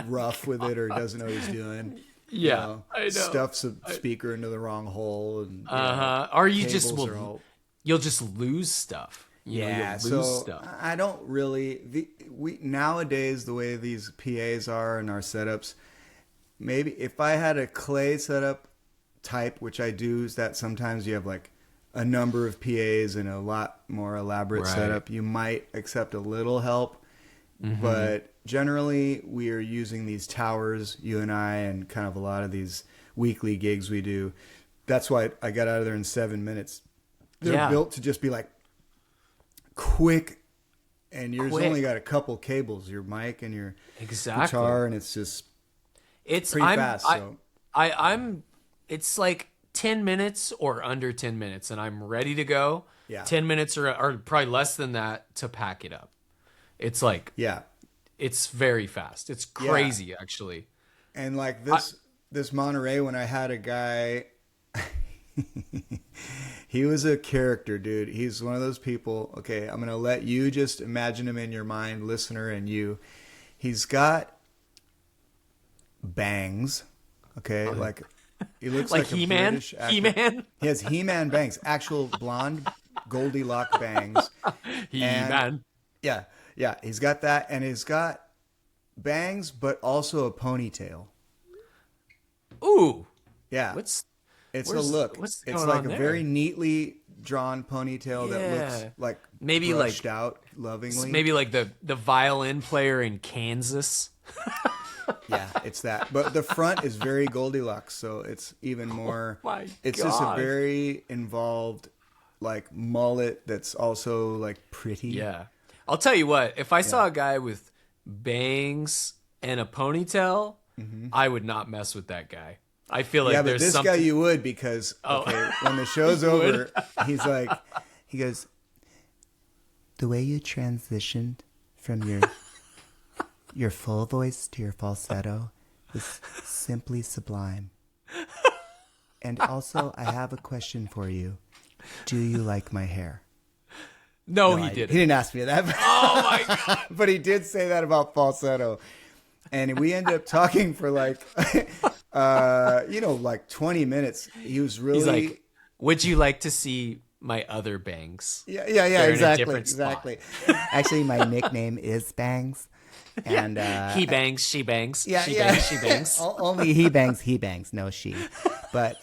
rough with it or doesn't know what he's doing. Yeah, you know, I know. Stuffs a speaker into the wrong hole. And, or you just you'll just lose stuff. I don't really. Nowadays, the way these PAs are and our setups, maybe if I had a Clay setup type, which I do, is that sometimes you have like a number of PAs and a lot more elaborate setup, you might accept a little help. But generally, we are using these towers, you and I, and kind of a lot of these weekly gigs we do. That's why I got out of there in 7 minutes. They're built to just be like quick, and yours only got a couple cables, your mic and your guitar, and it's just pretty fast. It's like 10 minutes or under 10 minutes, and I'm ready to go. 10 minutes or probably less than that to pack it up. It's like, it's very fast. It's crazy, actually. And like this Monterey, when I had a guy, he was a character, dude. He's one of those people. Okay, I'm going to let you just imagine him in your mind, listener, and you. He's got bangs. Okay, like he looks like He-Man? a British actor. He-Man? He has He-Man bangs, actual blonde Goldilocks bangs. He-Man. Yeah, he's got that, and he's got bangs, but also a ponytail. Ooh. Yeah. It's a look. What's it's going like on a there? very neatly drawn ponytail that looks like maybe brushed out lovingly. Maybe like the violin player in Kansas. Yeah, it's that. But the front is very Goldilocks, so it's even more. Oh my it's just a God. very involved, like mullet that's also like pretty. Yeah. I'll tell you what, if I saw a guy with bangs and a ponytail, I would not mess with that guy. I feel like Yeah, but there's this something. guy you would because when the show's over, he goes, the way you transitioned from your full voice to your falsetto is simply sublime. And also, I have a question for you. Do you like my hair? No, he He didn't. didn't ask me that. Oh my God. But he did say that about falsetto. And we ended up talking for like 20 minutes. He was really He's like, would you like to see my other bangs? yeah, They're in a exactly, different spot. exactly. Actually, my nickname is Bangs. And He bangs, she bangs. yeah, she yeah. bangs, she bangs. Only he bangs, no she. But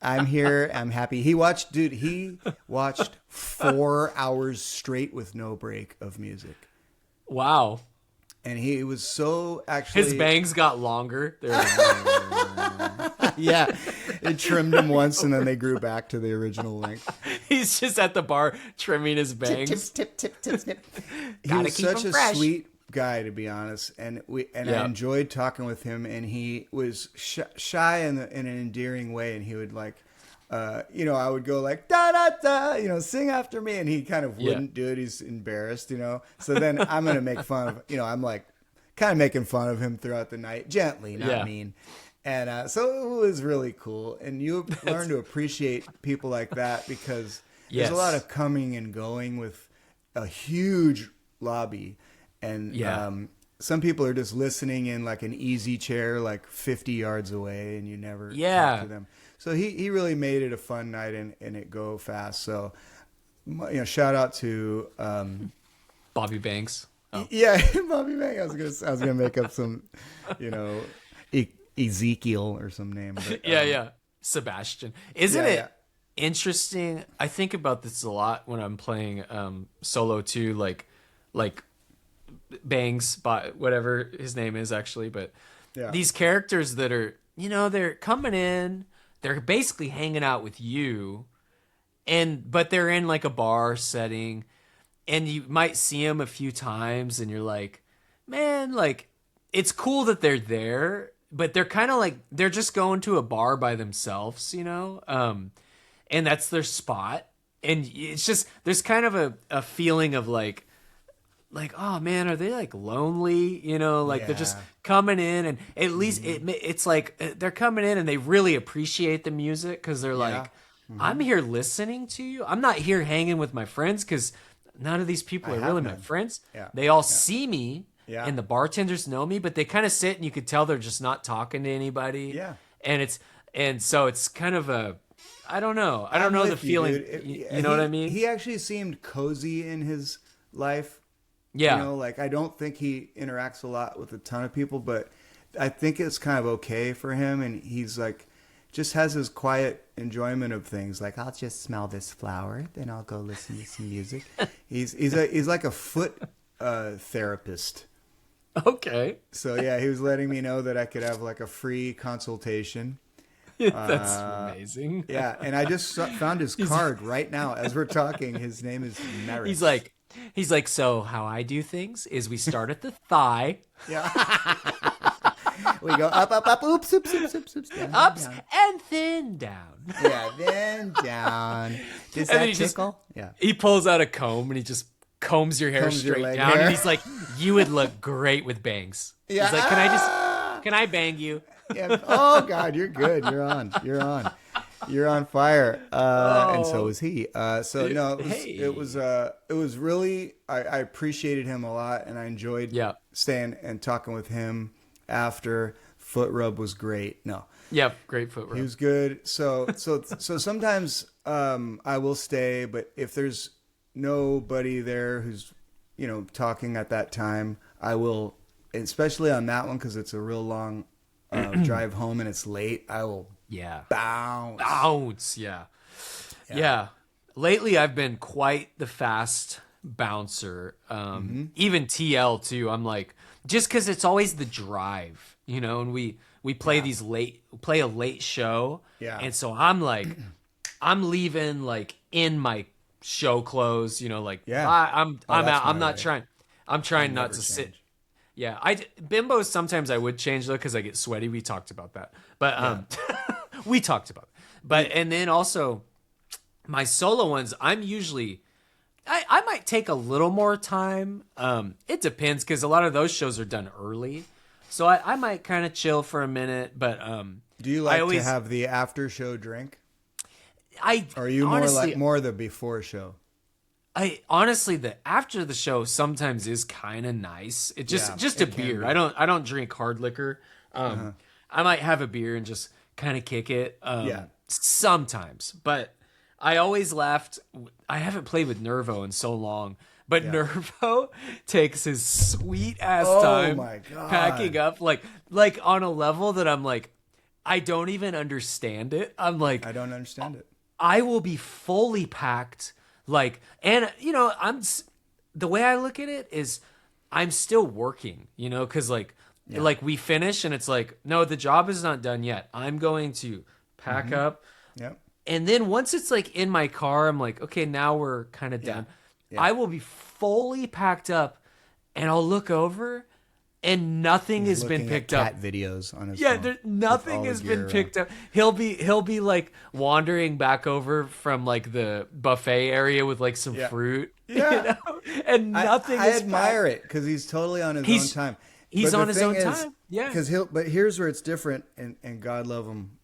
I'm here. I'm happy. He watched 4 hours straight with no break of music. Wow. And he was so actually His bangs got longer. They're yeah, they trimmed him once and then they grew back to the original length. He's just at the bar trimming his bangs. Tip. He Gotta was keep such him a fresh. sweet guy, to be honest, and I enjoyed talking with him. And he was shy in an endearing way, and he would like. I would go like da da da, sing after me, and he kind of wouldn't do it. He's embarrassed, So then I'm gonna make fun of, I'm like kind of making fun of him throughout the night, gently, not mean. And so it was really cool, and you learn to appreciate people like that because there's a lot of coming and going with a huge lobby, and some people are just listening in like an easy chair, like 50 yards away, and you never talk to them. So he really made it a fun night and it go fast. So, shout out to Bobby Banks. Oh. Yeah, Bobby Banks. I was gonna make up some, Ezekiel or some name. But, Sebastian. Isn't it interesting? I think about this a lot when I'm playing solo too, like Bangs, whatever his name is actually, but these characters that are, they're coming in. They're basically hanging out with you, but they're in like a bar setting, and you might see them a few times, and you're like, man, like it's cool that they're there, but they're kind of like they're just going to a bar by themselves, and that's their spot, and it's just there's kind of a feeling of like, oh man, are they like lonely? They're just coming in, and at least it's like they're coming in and they really appreciate the music because they're like, I'm here listening to you. I'm not here hanging with my friends because none of these people are really my friends. Yeah. They all see me, and the bartenders know me, but they kind of sit and you could tell they're just not talking to anybody. Yeah, and so it's kind of a. I don't know. I don't know the feeling. You know what I mean? He actually seemed cozy in his life. Yeah. I don't think he interacts a lot with a ton of people, but I think it's kind of okay for him. And he's like, just has his quiet enjoyment of things. Like, I'll just smell this flower, then I'll go listen to some music. He's like a foot therapist. Okay. So yeah, he was letting me know that I could have like a free consultation. That's amazing. Yeah. And I just found his card right now as we're talking. His name is Merritt. He's like, so how I do things is we start at the thigh. Yeah. We go up, oops, down, ups, down. and then down. Yeah, then down. Does that tickle? Yeah. He pulls out a comb and he just combs your hair straight down. And he's like, you would look great with bangs. Yeah. He's like, can I bang you? Yeah. Oh, God, you're good. You're on. You're on fire, and so was he. It was really. I appreciated him a lot, and I enjoyed staying and talking with him after. Foot rub was great. No, great foot rub. He was good. So sometimes I will stay, but if there's nobody there who's talking at that time, I will, especially on that one because it's a real long drive home and it's late. I will. Yeah. Bounce. Yeah. lately I've been quite the fast bouncer. Even TL too. I'm like, just because it's always the drive, and we play play a late show. Yeah. And so I'm like, I'm leaving like in my show clothes, like I'm out. I'm not trying. I'm trying not to sit. Yeah, bimbos sometimes I would change though because I get sweaty. We talked about that, but we talked about it. But and then also my solo ones, I'm usually I might take a little more time. It depends because a lot of those shows are done early, so I might kind of chill for a minute. But do you like to have the after show drink? Or are you honestly, more the before show? Honestly, the after the show sometimes is kind of nice. It just a beer. I don't drink hard liquor. I might have a beer and just kind of kick it. Sometimes, but I always laughed. I haven't played with Nervo in so long, but Nervo takes his sweet ass time packing up like on a level that I'm like, I don't even understand it. I'm like, I don't understand it. I will be fully packed. Like, and the way I look at it is I'm still working, cause like we finish and it's like, no, the job is not done yet. I'm going to pack up. Yep. And then once it's like in my car, I'm like, okay, now we're kind of done. Yeah. I will be fully packed up and I'll look over and nothing has been picked up. Cat videos on his phone. Nothing has been picked up. He'll be like wandering back over from like the buffet area with like some fruit, and nothing. I admire it because he's totally on his own time. He's on his own time. Yeah. But here's where it's different, and God love him.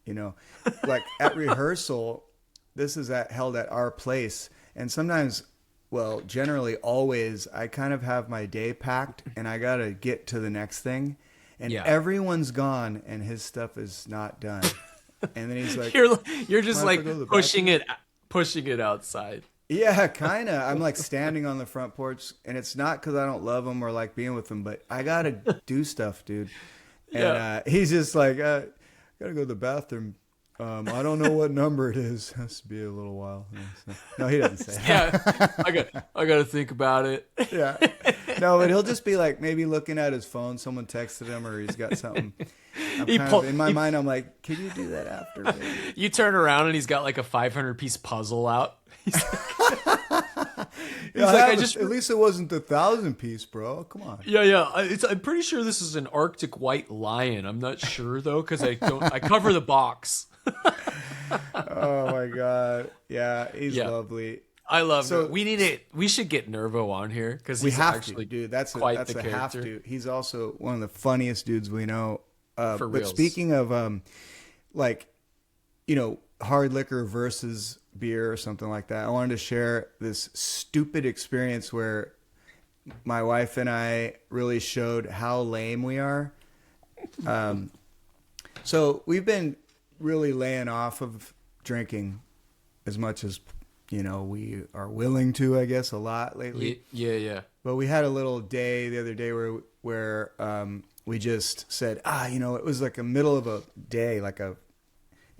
Like at rehearsal, this is held at our place, and sometimes. Well, generally, always, I kind of have my day packed, and I got to get to the next thing. And everyone's gone, and his stuff is not done. And then he's like... You're just like pushing it outside. Yeah, kind of. I'm like standing on the front porch, and it's not because I don't love him or like being with him, but I got to do stuff, dude. And he's just like, got to go to the bathroom. I don't know what number it is. It has to be a little while. No, he doesn't say that. I got to think about it. Yeah. No, but he'll just be like maybe looking at his phone. Someone texted him or he's got something. In my mind, I'm like, can you do that after? Baby? You turn around and he's got like a 500-piece puzzle out. At least it wasn't the 1,000-piece, bro. Come on. Yeah. I'm pretty sure this is an Arctic white lion. I'm not sure though because I cover the box. Oh my god! Yeah, he's lovely. I love it. We should get Nervo on here because we have actually to, dude. That's quite a character. have to. He's also one of the funniest dudes we know. For but reals. Speaking of hard liquor versus beer or something like that, I wanted to share this stupid experience where my wife and I really showed how lame we are. So we've been really laying off of drinking as much as we are willing to, I guess, a lot lately. Yeah. But we had a little day the other day where we just said, it was like a middle of a day, like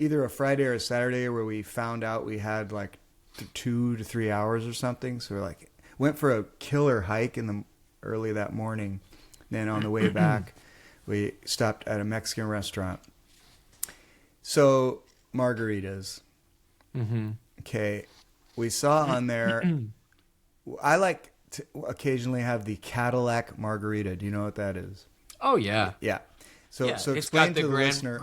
either a Friday or a Saturday where we found out we had like 2 to 3 hours or something. So we're like, went for a killer hike early that morning. Then on the way back, we stopped at a Mexican restaurant. So margaritas. Mm-hmm. Okay. We saw on there, I like to occasionally have the Cadillac margarita. Do you know what that is? Oh, yeah. Yeah. So it's explain got the to the listener.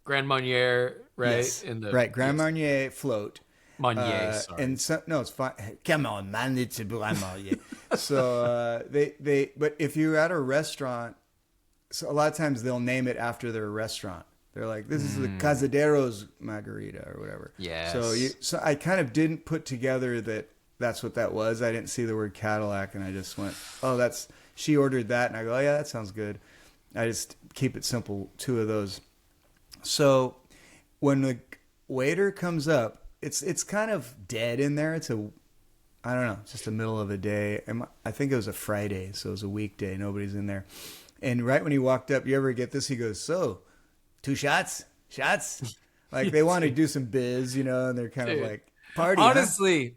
Grand Marnier, right? Yes. Grand Marnier float. Marnier, sorry. And no, it's fine. Come on, man. It's a Grand Marnier. So but if you're at a restaurant, so a lot of times they'll name it after their restaurant. They're like, this is the Casadero's margarita or whatever. Yes. So I kind of didn't put together that's what that was. I didn't see the word Cadillac, and I just went, she ordered that, and I go, oh yeah, that sounds good. I just keep it simple, 2 of those. So when the waiter comes up, it's kind of dead in there. It's I don't know, just the middle of the day. I think it was a Friday, so it was a weekday. Nobody's in there. And right when he walked up, you ever get this? He goes, so 2 shots? Like they want to do some biz, and they're kind of like, Party, huh? Honestly,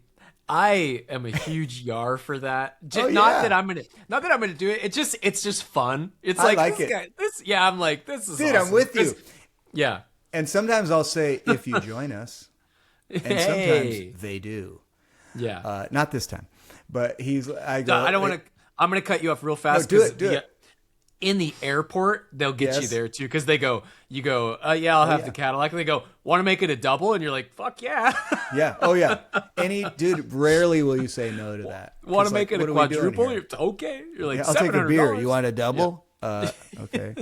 I am a huge yar for that. Oh, Not yeah. that I'm gonna do it. It's just fun. It's I like, like this it. guy. Yeah, I'm like, this is Dude, awesome. I'm with you. Yeah. And sometimes I'll say, if you join us. And Hey. sometimes they do. Yeah. Not this time. But I go. I don't want to. I'm gonna cut you off real fast. No, do 'cause it, do it. In the airport, they'll get you Yes. there too, because you go, yeah, I'll have yeah. the Cadillac, and they go, want to make it a double, and you're like, fuck yeah. Yeah. Oh, yeah. Dude, rarely will you say no to that. Want 'Cause, to make it what a are we doing quadruple? here? You're okay. You're like, Yeah, I'll take a beer. You want a double? Okay.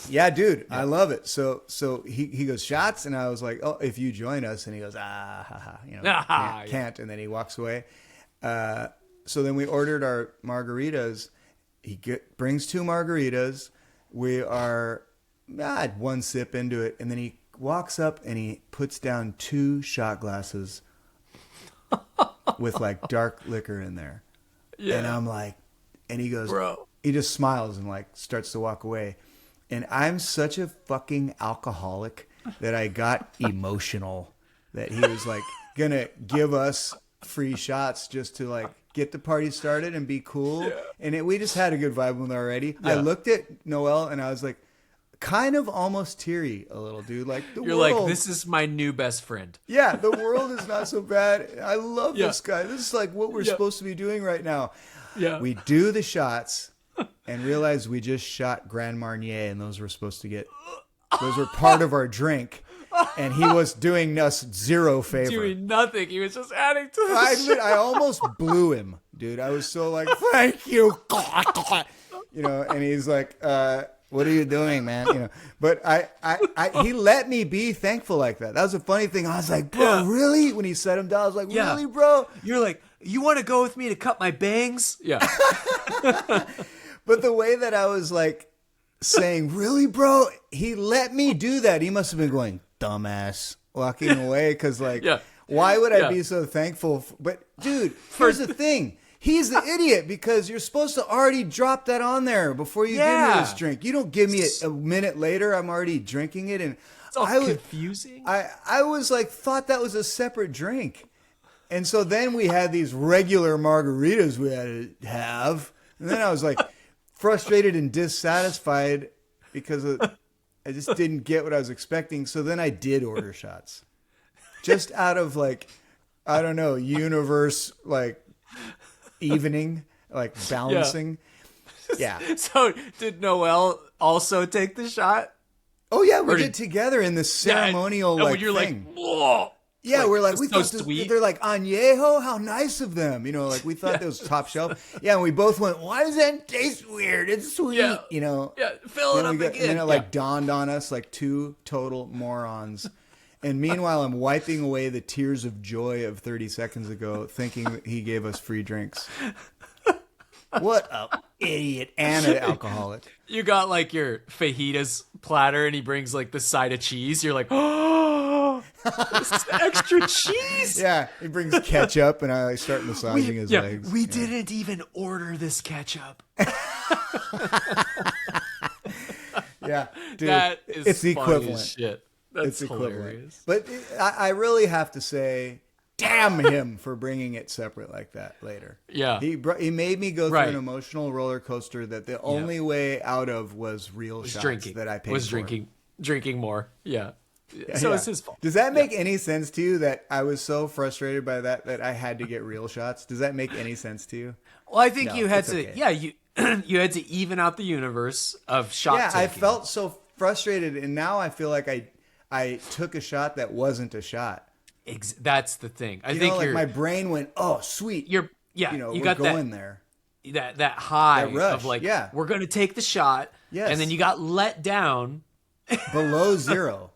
Yeah, dude, I love it. So he goes, shots, and I was like, oh, if you join us, and he goes, can't, and then he walks away. So then we ordered our margaritas. He brings 2 margaritas. We are one sip into it, and then he walks up and he puts down 2 shot glasses with like dark liquor in there. Yeah. And I'm like, and he goes, Bro. He just smiles and like starts to walk away. And I'm such a fucking alcoholic that I got emotional that he was like gonna give us free shots just to like get the party started and be cool. Yeah. And we just had a good vibe with it already. Yeah. I looked at Noel and I was like, kind of almost teary a little, dude. Like You're like, this is my new best friend. Yeah, the world is not so bad. I love this guy. This is like what we're supposed to be doing right now. Yeah. We do the shots and realize we just shot Grand Marnier, and those were part of our drink. And he was doing us zero favor. Doing nothing. He was just adding to the I almost blew him, dude. I was so like, thank you. And he's like, what are you doing, man? But he let me be thankful like that. That was a funny thing. I was like, bro, really? When he set him down, I was like, really, bro? You're like, you want to go with me to cut my bangs? Yeah. But the way that I was like saying, really, bro? He let me do that. He must have been going, dumbass, walking away. Because like, why would I be so thankful? But dude, here's the thing. He's the idiot, because you're supposed to already drop that on there before you give me this drink. You don't give me it a minute later. I'm already drinking it. And it's all confusing. I was like, thought that was a separate drink. And so then we had these regular margaritas we had to have. And then I was like frustrated and dissatisfied because I just didn't get what I was expecting. So then I did order shots. Just out of like, I don't know, universe, like evening, like balancing. Yeah. So did Noel also take the shot? Oh yeah, we did together in this ceremonial like you're thing. like, whoa. Yeah, we're like, we thought so sweet. They're like, añejo? How nice of them. Like we thought that was top shelf. Yeah, and we both went, why does that taste weird? It's sweet. Yeah. Fill it up again. And then it like dawned on us like 2 total morons. And meanwhile, I'm wiping away the tears of joy of 30 seconds ago, thinking that he gave us free drinks. What a idiot and an alcoholic. You got like your fajitas platter, and he brings like the side of cheese. You're like, oh, this is extra cheese. Yeah, he brings ketchup, and I start massaging his legs. We didn't even order this ketchup. Yeah, dude, that is it's the funny equivalent. as shit. That's hilarious. But I really have to say, damn him for bringing it separate like that later. Yeah. He made me go through an emotional roller coaster that the only way out of was real shots drinking. that I paid was for. drinking more. Yeah. So it's his fault. Does that make any sense to you that I was so frustrated by that I had to get real shots? Does that make any sense to you? Well, I think you had to, you had to even out the universe of shot taking. I felt so frustrated, and now I feel like I took a shot that wasn't a shot. That's the thing. I think like my brain went, oh, sweet. You we're got going there. That high that rush, of like, we're going to take the shot. Yes. And then you got let down. Below zero.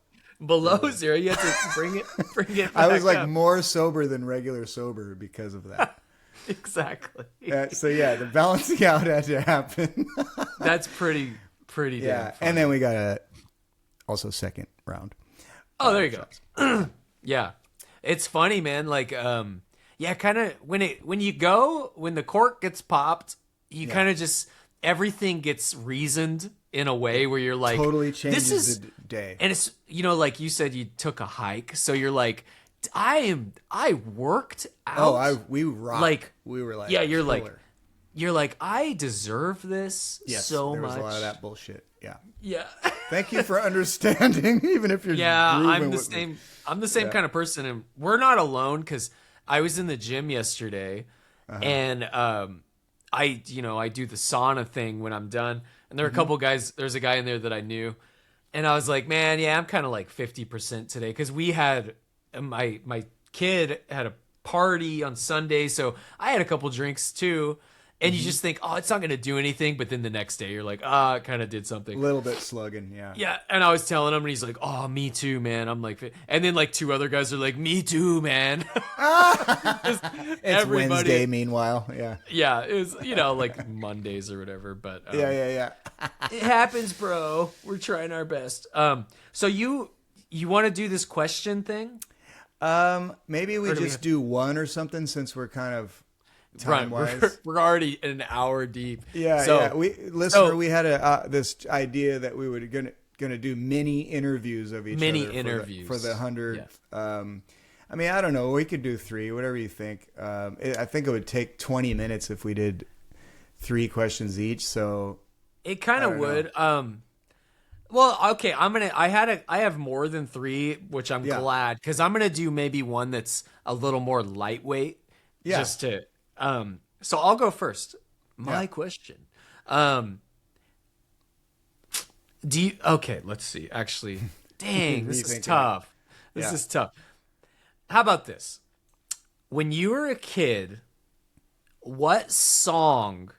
Below zero. You had to bring it back I was like up. more sober than regular sober because of that. Exactly. So the balancing out had to happen. That's pretty damn funny. And then we got also second round. Oh, there you go. Yeah. It's funny, man. Like, kind of when the cork gets popped, you kind of just, everything gets reasoned in a way where you're like, totally changes this is the day. And it's, like you said, you took a hike. So you're like, I worked out. We rocked. Like, we were like, yeah, killer. you're like, I deserve this so there much. was a lot of that bullshit. Yeah. Yeah. Thank you for understanding, even if you're Yeah, grooving I'm the with me. same. I'm the same kind of person, and we're not alone because I was in the gym yesterday, and I do the sauna thing when I'm done, and there are a couple guys. There's a guy in there that I knew, and I was like, man, yeah, I'm kind of like 50% today because we had my kid had a party on Sunday, so I had a couple drinks too. And you just think, oh, it's not going to do anything. But then the next day, you're like, it kind of did something. A little bit slugging, yeah. Yeah. And I was telling him, and he's like, oh, me too, man. I'm like, and then like two other guys are like, me too, man. It's Wednesday, meanwhile, yeah. Yeah. It was, like Mondays or whatever. But Yeah. it happens, bro. We're trying our best. So you want to do this question thing? Maybe we just do one or something since we're kind of Right, time-wise. we're already an hour deep. Yeah, so, yeah. We had this idea that we were gonna do mini interviews of each other for the 100th. Yeah. I mean, I don't know. We could do 3, whatever you think. I think it would take 20 minutes if we did 3 questions each. So it kind of would. Well, okay. I have more than 3, which I'm glad because I'm gonna do maybe one that's a little more lightweight. Yeah. Just to. So I'll go first. My question. Okay, let's see. Actually, dang, this is tough. This is tough. How about this? When you were a kid, what song,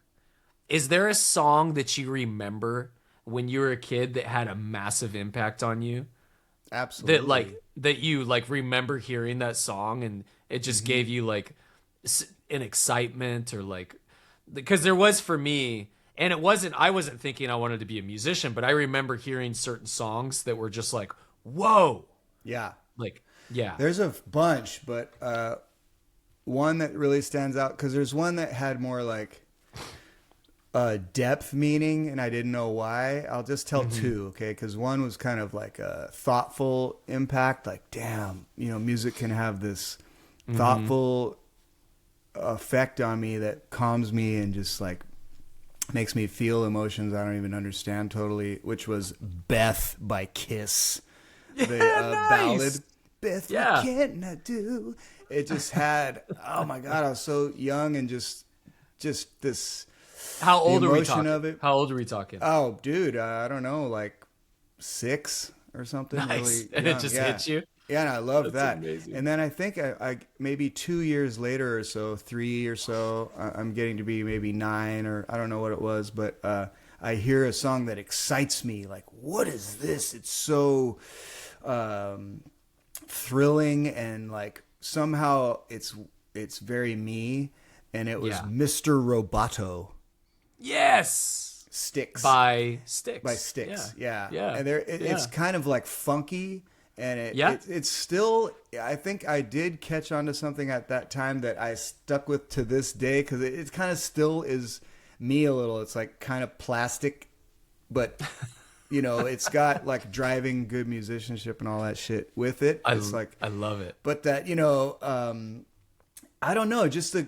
is there a song that you remember when you were a kid that had a massive impact on you? Absolutely. That you remember hearing that song and it just gave you like an excitement or like, because there was for me, and I wasn't thinking I wanted to be a musician, but I remember hearing certain songs that were just like, whoa. Yeah. Like, yeah. There's a bunch, but one that really stands out, because there's one that had more like depth meaning, and I didn't know why. I'll just tell 2, okay? Because one was kind of like a thoughtful impact, like, damn, music can have this thoughtful effect on me that calms me and just like makes me feel emotions I don't even understand totally, which was Beth by Kiss. The ballad, Beth, what can I do? It just had, oh my God, I was so young and just this. How old are we talking? Of it. How old are we talking? Oh, dude, I don't know, like 6 or something. Nice. Really and young. it just hit you? Yeah, and I love that. Amazing. And then I think I maybe 2 years later or so, 3 or so, I'm getting to be maybe 9 or I don't know what it was, but I hear a song that excites me. Like, what is this? It's so thrilling and like somehow it's very me. And it was Mr. Roboto. Yes. Styx. By Styx. By Styx. Yeah. Yeah. And it's kind of like funky. And it's still, I think I did catch on to something at that time that I stuck with to this day, because it kind of still is me a little. It's like kind of plastic, but it's got like driving good musicianship and all that shit with it. I love it. But that, I don't know, just the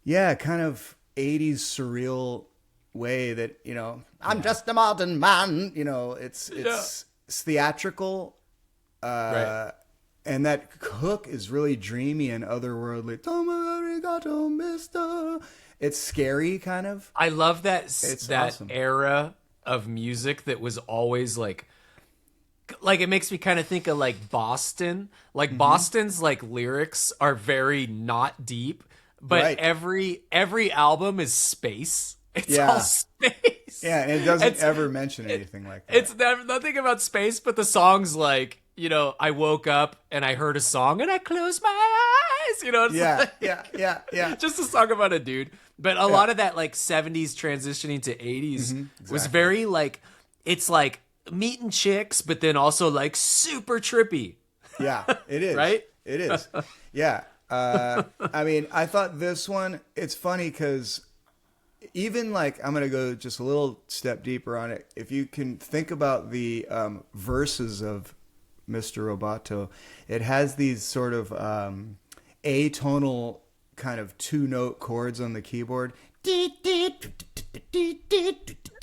kind of 80s surreal way that I'm just a modern man, it's theatrical, right. And that hook is really dreamy and otherworldly. Arigato, mister. It's scary, kind of. I love that awesome. era of music that was always like it makes me kind of think of like Boston. Like Boston's like lyrics are very not deep, but every album is space. It's all space. Yeah, and it doesn't ever mention anything like that. It's nothing about space, but the song's like, I woke up and I heard a song and I closed my eyes. Yeah. Just a song about a dude. But a lot of that like 70s transitioning to 80s was very like, it's like meeting chicks, but then also like super trippy. Yeah, it is. Right? It is. Yeah. I mean, I thought this one, it's funny because even like, I'm going to go just a little step deeper on it. If you can think about the verses of Mr. Roboto, it has these sort of atonal kind of 2-note chords on the keyboard.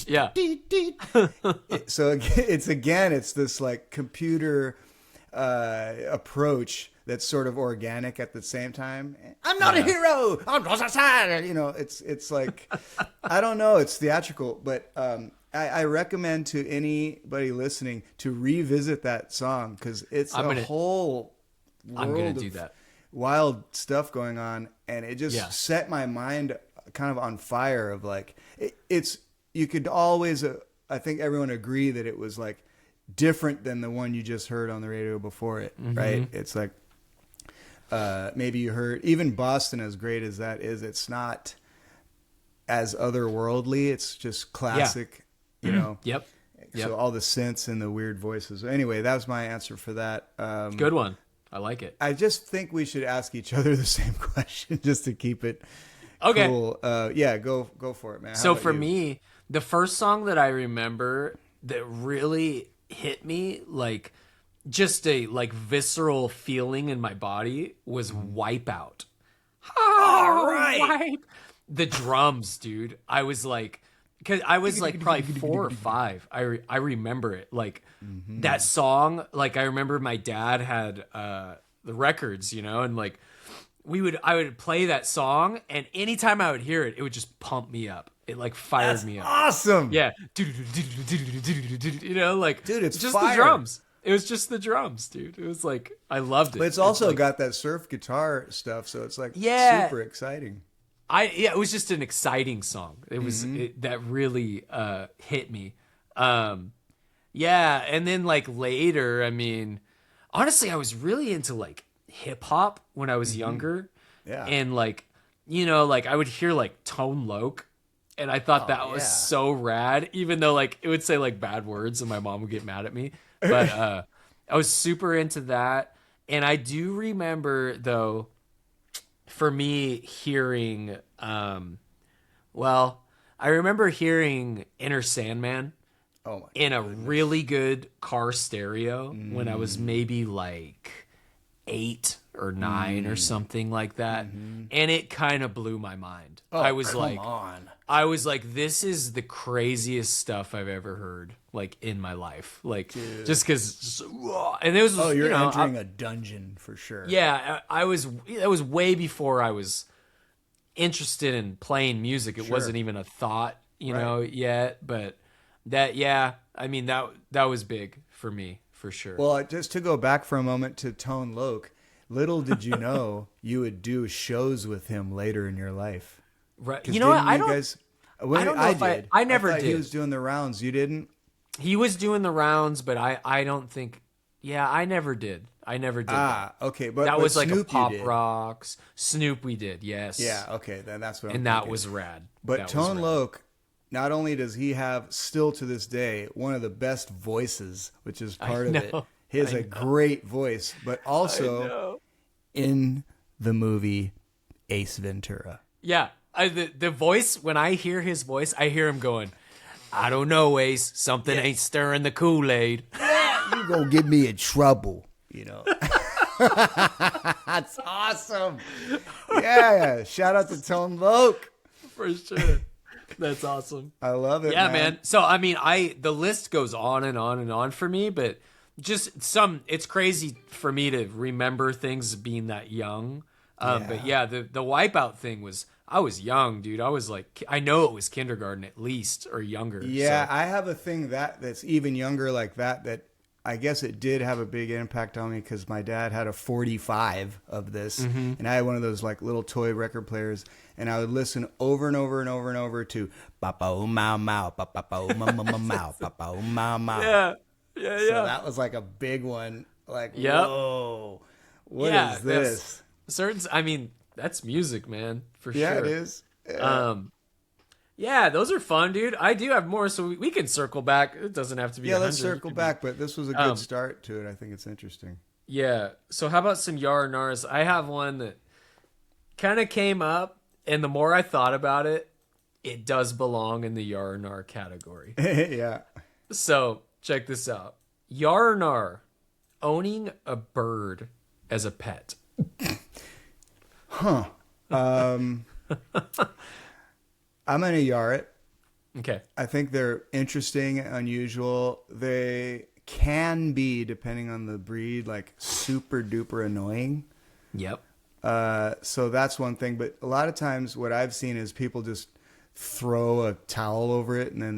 Yeah. So it's this like computer approach that's sort of organic at the same time. I'm not a hero. I'm just a sad. You know, it's like, I don't know. It's theatrical, but I recommend to anybody listening to revisit that song because it's whole I'm gonna world do of that. wild stuff going on, and it just set my mind kind of on fire. Of like, it's you could always. I think everyone agree that it was like different than the one you just heard on the radio before it, right? It's like maybe you heard even Boston, as great as that is, it's not as otherworldly. It's just classic, you know. Yep. So all the synths and the weird voices. Anyway, that was my answer for that. Good one. I like it. I just think we should ask each other the same question just to keep it Okay. cool. Yeah, go for it, man. How So about for you? me, the first song that I remember that really hit me, like just a like visceral feeling in my body, was Wipeout. All right. Wipe. The drums, dude. I was like, because I was like probably 4 or 5. I remember it. Like that song, like I remember my dad had the records, you know, and like I would play that song, and anytime I would hear it, it would just pump me up. It like fired me up. Awesome. Yeah. You know, like Dude, it's just fire. the drums. It was just the drums, dude. It was like I loved it. But it's also like, got that surf guitar stuff, so it's like super exciting. it was just an exciting song. It was that really hit me. Yeah, and then like later, I mean, honestly, I was really into like hip hop when I was younger. Yeah. And like, you know, like I would hear like Tone Loc, and I thought that was so rad, even though like it would say like bad words and my mom would get mad at me. But I was super into that. And I do remember though, for me hearing I remember hearing Inner Sandman in a really good car stereo when I was maybe like 8 or 9 or something like that. And it kind of blew my mind. I was like, this is the craziest stuff I've ever heard, like in my life. Like, just because, and it was, You're know, entering a dungeon for sure. yeah, that was way before I was interested in playing music. It wasn't even a thought, you know, yet. But I mean, that was big for me, for sure. Well, just to go back for a moment to Tone Loc, little did you know you would do shows with him later in your life. Right. You know what? I don't know if did. I never thought did. He was doing the rounds. You didn't? He was doing the rounds, but I don't think. Yeah, I never did. Ah, okay. But that was like Snoop a pop you did. rocks. Snoop, we did. Yes. Yeah. Okay. Then that's what. And I'm that thinking. was rad. But That was Tone rad. Loc, not only does he have still to this day one of the best voices, which is part of it. He has a great voice, but also in the movie Ace Ventura. Yeah. The voice, when I hear his voice, I hear him going, I don't know, Ace. Something ain't stirring the Kool-Aid. You gonna get me in trouble, you know. That's awesome. Yeah. Shout out to Tone Loc. For sure. That's awesome. I love it. Yeah, man. So, I mean, the list goes on and on and on for me, but just it's crazy for me to remember things being that young. But yeah, the Wipeout thing was, I was young, dude. I was like, I know it was kindergarten at least or younger. Yeah, so. I have a thing that's even younger like that I guess it did have a big impact on me because my dad had a 45 of this, and I had one of those like little toy record players, and I would listen over and over and over and over to Papa Oo Mau Mau, Papa Oo Mau Mau Mau, Papa Oo Mau Mau. Yeah. So that was like a big one. Like, Yep. whoa, what is this? I mean, that's music, man, for sure. Yeah, it is. Yeah. Yeah, those are fun, dude. I do have more, so we can circle back. It doesn't have to be. Yeah, let's 100. circle back, but this was a good start to it. I think it's interesting. Yeah. So how about some Yar Nars? I have one that kind of came up, and the more I thought about it, it does belong in the Yar Nar category. Yeah. So check this out. Yar Nar owning a bird as a pet? I'm gonna yar it. Okay. I think they're interesting, unusual. They can be, depending on the breed, like super duper annoying. Yep. So that's one thing. But a lot of times what I've seen is people just throw a towel over it and then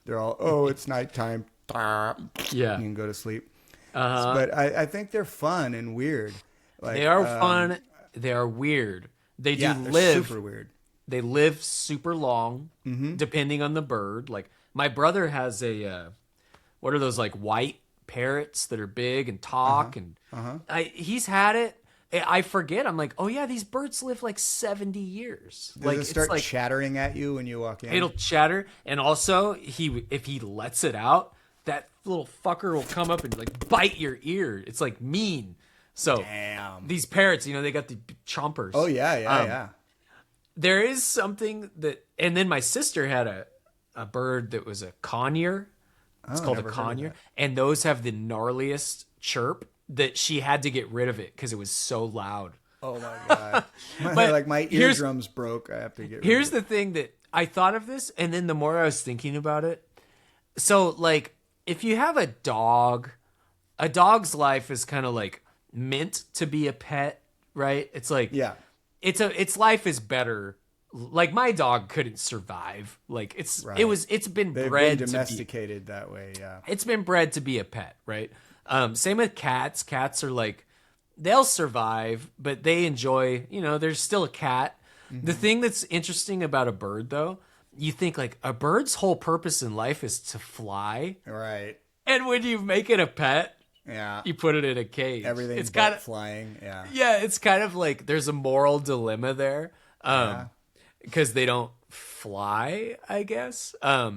they're all, oh, it's nighttime. Yeah. You can go to sleep. But I think they're fun and weird. Like, They are fun. They are weird. They do they're live. super weird. They live super long, Mm-hmm. depending on the bird. Like my brother has what are those like white parrots that are big and talk, and he's had it. I forget. I'm like, oh yeah, these birds live like 70 years. Does like it start it's like chattering at you when you walk in? it'll chatter, and also if he lets it out, that little fucker will come up and like bite your ear. It's like mean. So Damn. these parrots, they got the chompers. Oh yeah. There is something that, and then my sister had a bird that was a conure. It's called a never heard of conure, that. and those have the gnarliest chirp that she had to get rid of it because it was so loud. Oh my god. But like my here's- eardrums broke. I have to get. Here's rid of the thing that I thought of this, and then the more I was thinking about it, so like if you have a dog's life is kind of like meant to be a pet, right? It's like it. Yeah. its life is better. Like my dog couldn't survive. Like it's Right. it's been They've bred been to be, domesticated that way. Yeah. it's been bred to be a pet, right? Same with cats. Cats are like they'll survive, but they enjoy. There's still a cat. Mm-hmm. The thing that's interesting about a bird, though, you think like a bird's whole purpose in life is to fly, Right. and when you make it a pet, Yeah. you put it in a cage. Everything It's but kind of flying. Yeah. yeah, it's kind of like there's a moral dilemma there. Because they don't fly, I guess. But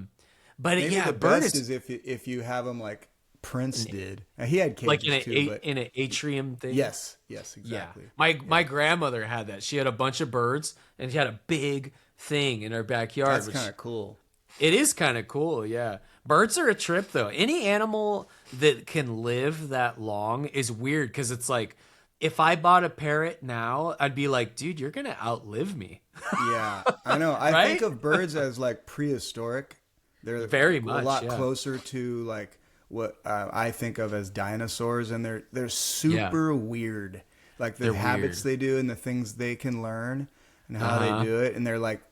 Maybe yeah, the a bird best is is if you have them like Prince did. Now, he had cages like in too, but an atrium thing. yes, Yeah. exactly. My grandmother had that. She had a bunch of birds, and she had a big thing in her backyard. That's which kind of cool. it is kind of cool. Yeah, birds are a trip though. Any animal that can live that long is weird because it's like. If I bought a parrot now, I'd be like, dude, you're going to outlive me. Yeah, I know. I Right? think of birds as like prehistoric. They're Very a much, lot yeah. closer to like what I think of as dinosaurs, and they're super weird. Like the They're habits weird. they do and the things they can learn and how they do it, and their like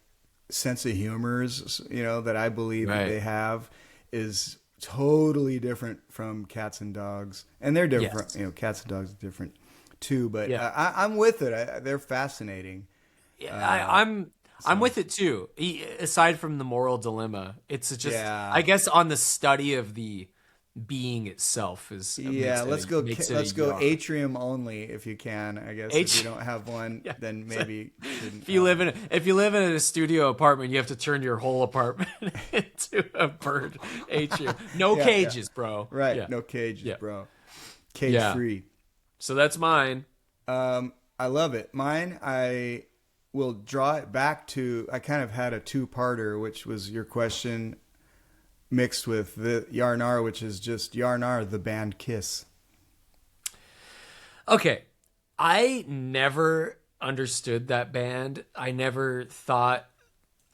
sense of humors, that I believe that Right. they have is totally different from cats and dogs, and they're different. Yes. Cats and dogs are different too, but Yeah. I'm with it. They're fascinating. I'm with it too. Aside from the moral dilemma, it's just Yeah. I guess on the study of the being itself is Yeah, let's go. makes it Let's a go yard. atrium only if you can. I guess if you don't have one, then maybe. If you live in a studio apartment, you have to turn your whole apartment into a bird atrium. No Yeah, cages, bro. right, Yeah. no cages, Yeah. bro. Cage Yeah. free. So that's mine. I love it. Mine, I will draw it back to. I kind of had a two-parter, which was your question mixed with the Yarnar, which is just Yarnar, the band Kiss. Okay. I never understood that band. I never thought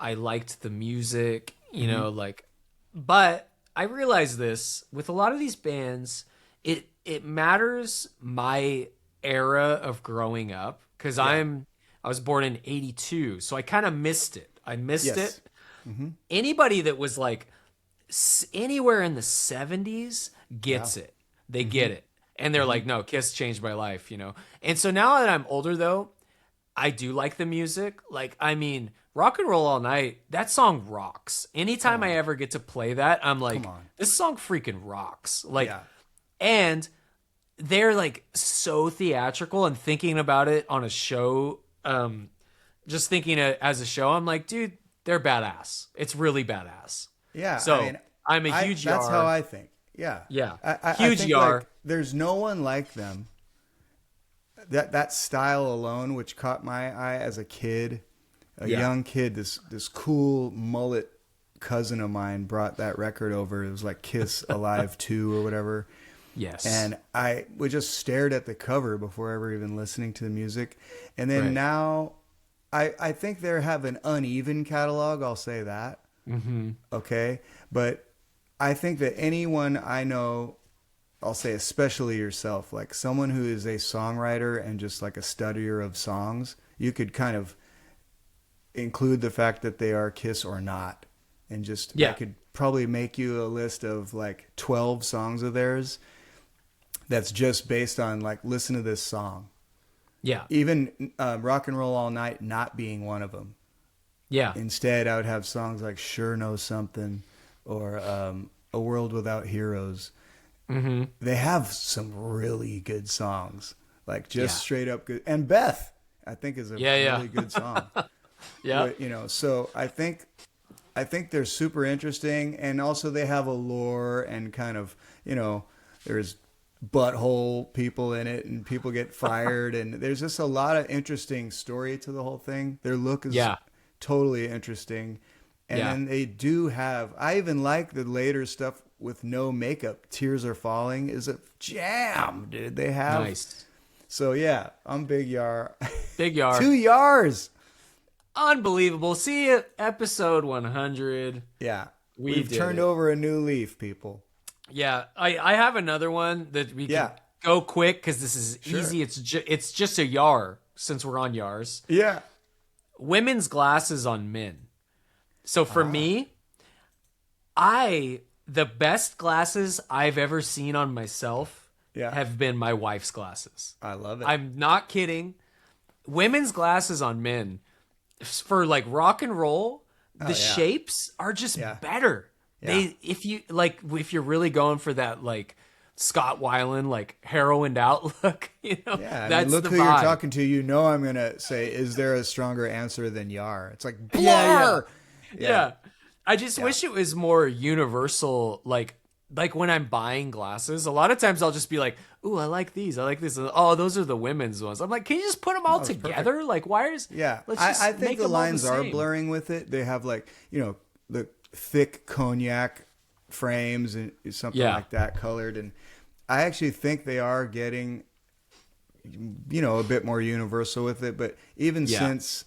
I liked the music, but I realized this with a lot of these bands, it matters my era of growing up because I was born in 82, so I kind of missed it. I missed Yes. it. Anybody that was like anywhere in the 70s gets it. They get it. And they're like, no, Kiss changed my life, And so now that I'm older, though, I do like the music. Like, I mean, Rock and Roll All Night, that song rocks. Anytime I ever get to play that, I'm like, this song freaking rocks. Like, Yeah. and they're like so theatrical, and thinking about it on a show, just thinking it as a show, I'm like, dude, they're badass. It's really badass. Yeah. So I mean, I'm a huge That's Yar. how I think. Yeah. Yeah. I Huge think, Yar. like, there's no one like them. That style alone, which caught my eye as a kid, a young kid, this cool mullet cousin of mine brought that record over. It was like Kiss Alive 2 or whatever. Yes. And I would just stared at the cover before ever even listening to the music. And then now I think they have an uneven catalog. I'll say that. Mm-hmm. Okay. But I think that anyone I know, I'll say especially yourself, like someone who is a songwriter and just like a studier of songs, you could kind of include the fact that they are Kiss or not. And just, I could probably make you a list of like 12 songs of theirs that's just based on like, listen to this song. Yeah. Even Rock and Roll All Night not being one of them. Yeah. Instead, I would have songs like Sure Know Something or A World Without Heroes. Mm-hmm. They have some really good songs, like just straight up good. And Beth, I think, is a really good song. Yeah. But, you know, so I think they're super interesting. And also they have a lore and kind of, you know, there's butthole people in it and people get fired and there's just a lot of interesting story to the whole thing. Their look is totally interesting. And then they do have, I even like the later stuff with no makeup. Tears Are Falling is a jam, dude. They have. Nice. So yeah, I'm Big Yar. Big Yar. 2 Yars. Unbelievable. See you episode 100. Yeah. We've turned over a new leaf, people. Yeah, I have another one that we can go quick because this is easy. It's just a Yar since we're on Yars. Yeah. Women's glasses on men. So for me, the best glasses I've ever seen on myself have been my wife's glasses. I love it. I'm not kidding. Women's glasses on men for like rock and roll, the shapes are just better. Yeah. If you're really going for that like Scott Weiland like heroined out look, you know, that's look the who vibe. you're talking to. You know, I'm gonna say, is there a stronger answer than Yar? It's like Blar. Yeah. I just wish it was more universal. Like when I'm buying glasses, a lot of times I'll just be like, "Ooh, I like these. I like this." Oh, those are the women's ones. I'm like, can you just put them all together? Perfect. Like, why is? Yeah, let's just I think make the them all lines are same. blurring with it. They have like, you know, the thick cognac frames and something like that colored, and I actually think they are getting, you know, a bit more universal with it. But even since,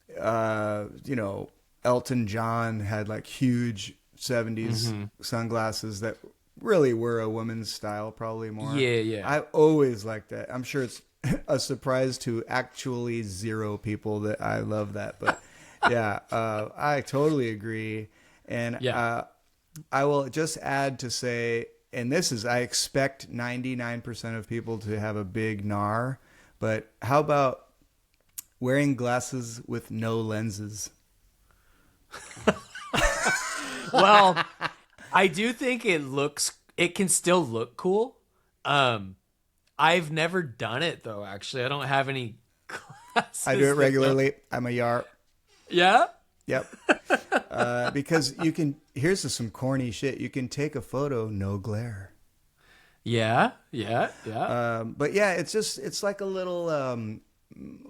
you know, Elton John had like huge 70s sunglasses that really were a woman's style, probably more. Yeah. I always liked that. I'm sure it's a surprise to actually 0 people that I love that, but I totally agree. And I will just add to say, and this is, I expect 99% of people to have a big NAR, but how about wearing glasses with no lenses? Well, I do think it can still look cool. I've never done it though, actually. I don't have any glasses. I do it regularly. I'm a Yar. Yeah? Yep. Because you can, here's some corny shit. You can take a photo, no glare. Yeah. But yeah, it's like a little,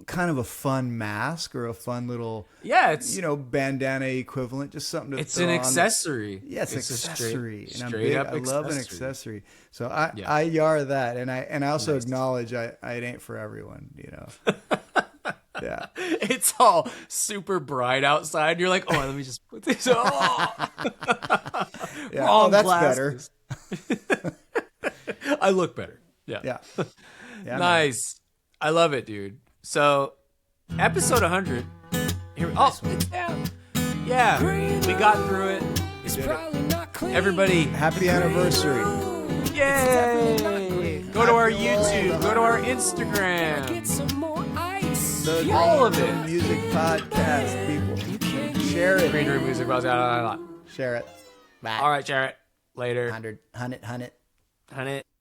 kind of a fun mask or a fun little, it's, you know, bandana equivalent, just something to it's throw an on accessory. Yes, it's accessory. A And I love an accessory. So I Yar that. And I also acknowledge it ain't for everyone, you know. Yeah. It's all super bright outside. You're like, oh, let me just put this on. Wrong that's glasses. better. I look better. Yeah. Nice. I love it, dude. So, episode 100. Here, it's down. Yeah, we got through it. It's probably not clean. Everybody, Happy anniversary. yay! Go to our YouTube. Go to our Instagram. Get some more ice. All of it. Music podcast, people. Share it. Green Room Music Podcast. Share it. All right, share it. Later. 100. Hunt it.